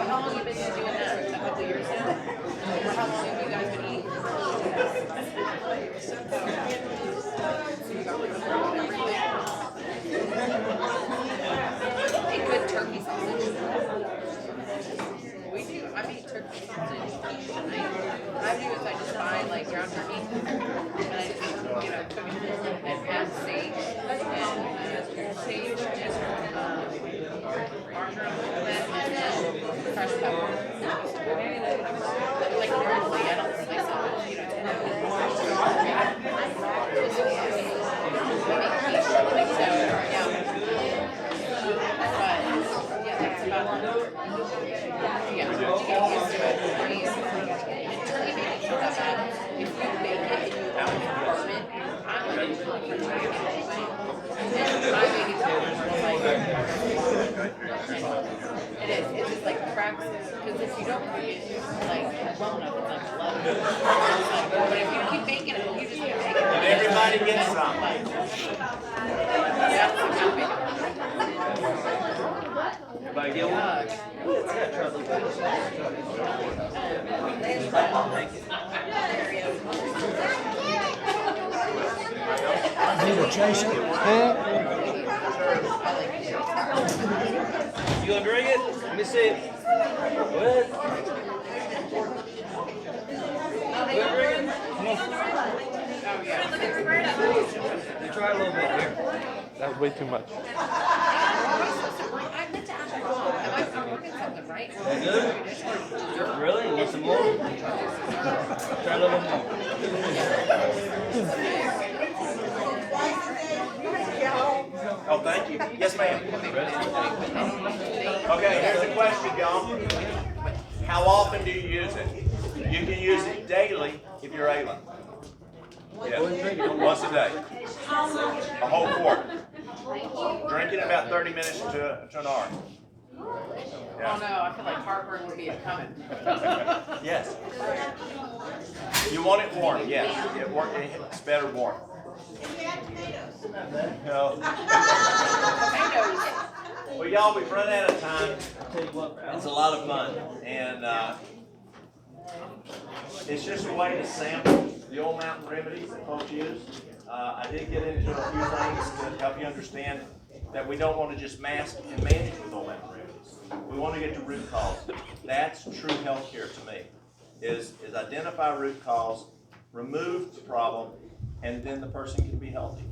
How long have you been doing that? A couple years now? Or how long have you guys been eating? A good turkey sausage. We do. I make turkey sausage each night. What I do is I just buy like ground turkey and I just cook it and add sage and marjoram and then crushed pepper. Like normally I don't slice it, but we make quiche, so yeah. But yeah, that's about yeah, you get used to it. And turkey baking isn't that bad. If you bake it and you have an apartment, I like it for turkey anyway. And I make it it is. It's just like cracks. Because if you don't cook it, like well enough, it's like blood. But if you keep baking it, you just keep baking it. And everybody gets some. Yeah, so keep baking it. Everybody get one? He to chase it. You gonna drink it? Let me see it. Go ahead. You gonna drink it? Come on. You try a little bit here. That was way too much. I meant to ask you, am I forgetting something, right? You good? Really? You want some more? Try a little bit more. Oh, thank you. Yes, ma'am. Okay, here's the question, y'all. How often do you use it? You can use it daily if you're ailing. Yeah, once a day. A whole quart. Drink it in about 30 minutes to an hour. Oh no, I feel like heartburn would be coming. Yes. You want it warm, yes. It's better warm. No. Well, y'all, we've run out of time. It's a lot of fun. And it's just a way to sample the old mountain remedies that folks use. I did get into a few things to help you understand that we don't want to just mask and manage with old mountain remedies. We want to get to root cause. That's true health care to me, is identify root cause, remove the problem, and then the person can be healthy.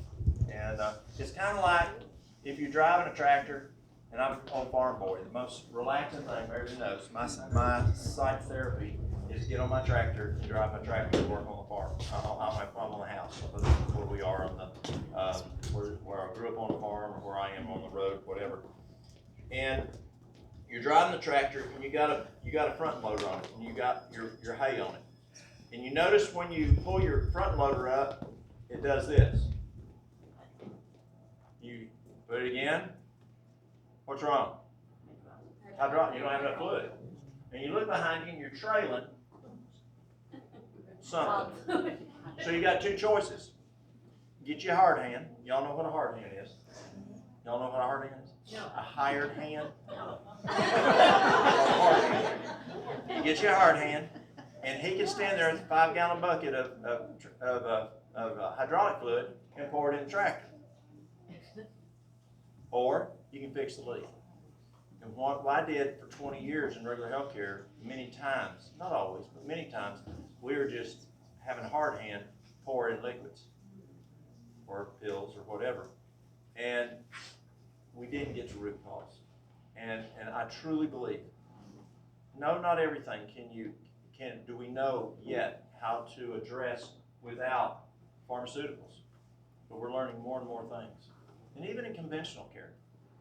And it's kind of like if you're driving a tractor, and I'm on Farm Boy, the most relaxing thing everybody knows, my psych therapy is get on my tractor and drive my tractor to work on the farm. I'm on the house, where we are on the, where I grew up on the farm, or where I am on the road, whatever. And you're driving the tractor, and you got a front loader on it, and you got your hay on it. And you notice when you pull your front loader up, it does this. You put it again. What's wrong? You don't have enough fluid. And you look behind you and you're trailing something. So you got two choices. Get you a hard hand. Y'all know what a hard hand is. Y'all know what a hard hand is? No. A hired hand. A hard hand. You get you a hard hand, and he can stand there with a 5-gallon bucket of hydraulic fluid and pour it in the tractor. Or you can fix the leak. And what I did for 20 years in regular healthcare, many times, not always, but many times, we were just having a hard hand pour in liquids or pills or whatever. And we didn't get to root cause. And I truly believe, no, not everything do we know yet how to address without pharmaceuticals. But we're learning more and more things. And even in conventional care,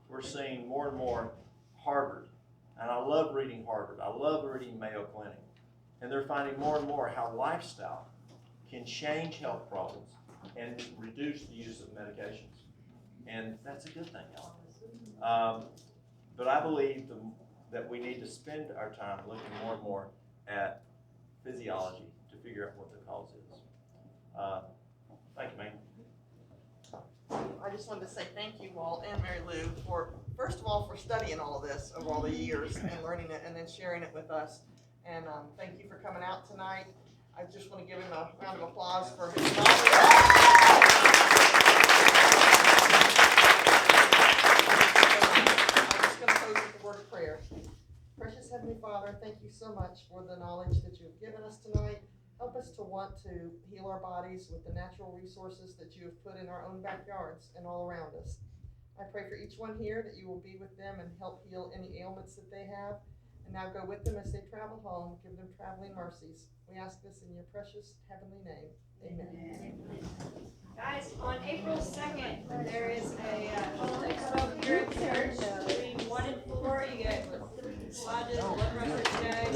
we're seeing more and more Harvard. And I love reading Harvard. I love reading Mayo Clinic. And they're finding more and more how lifestyle can change health problems and reduce the use of medications. And that's a good thing, y'all. But I believe that we need to spend our time looking more and more at physiology to figure out what the cause is. Thank you, ma'am. I just wanted to say thank you, Walt and Mary Lou, for, first of all, for studying all of this over all the years and learning it and then sharing it with us. And thank you for coming out tonight. I just want to give him a round of applause for his knowledge. I'm just going to close with a word of prayer. Precious Heavenly Father, thank you so much for the knowledge that you have given us tonight. Help us to want to heal our bodies with the natural resources that you have put in our own backyards and all around us. I pray for each one here that you will be with them and help heal any ailments that they have. And now go with them as they travel home. Give them traveling mercies. We ask this in your precious heavenly name. Amen. Guys, on April 2nd, there is a expo here at church between 1 and 4. You get lodges, blood pressure check,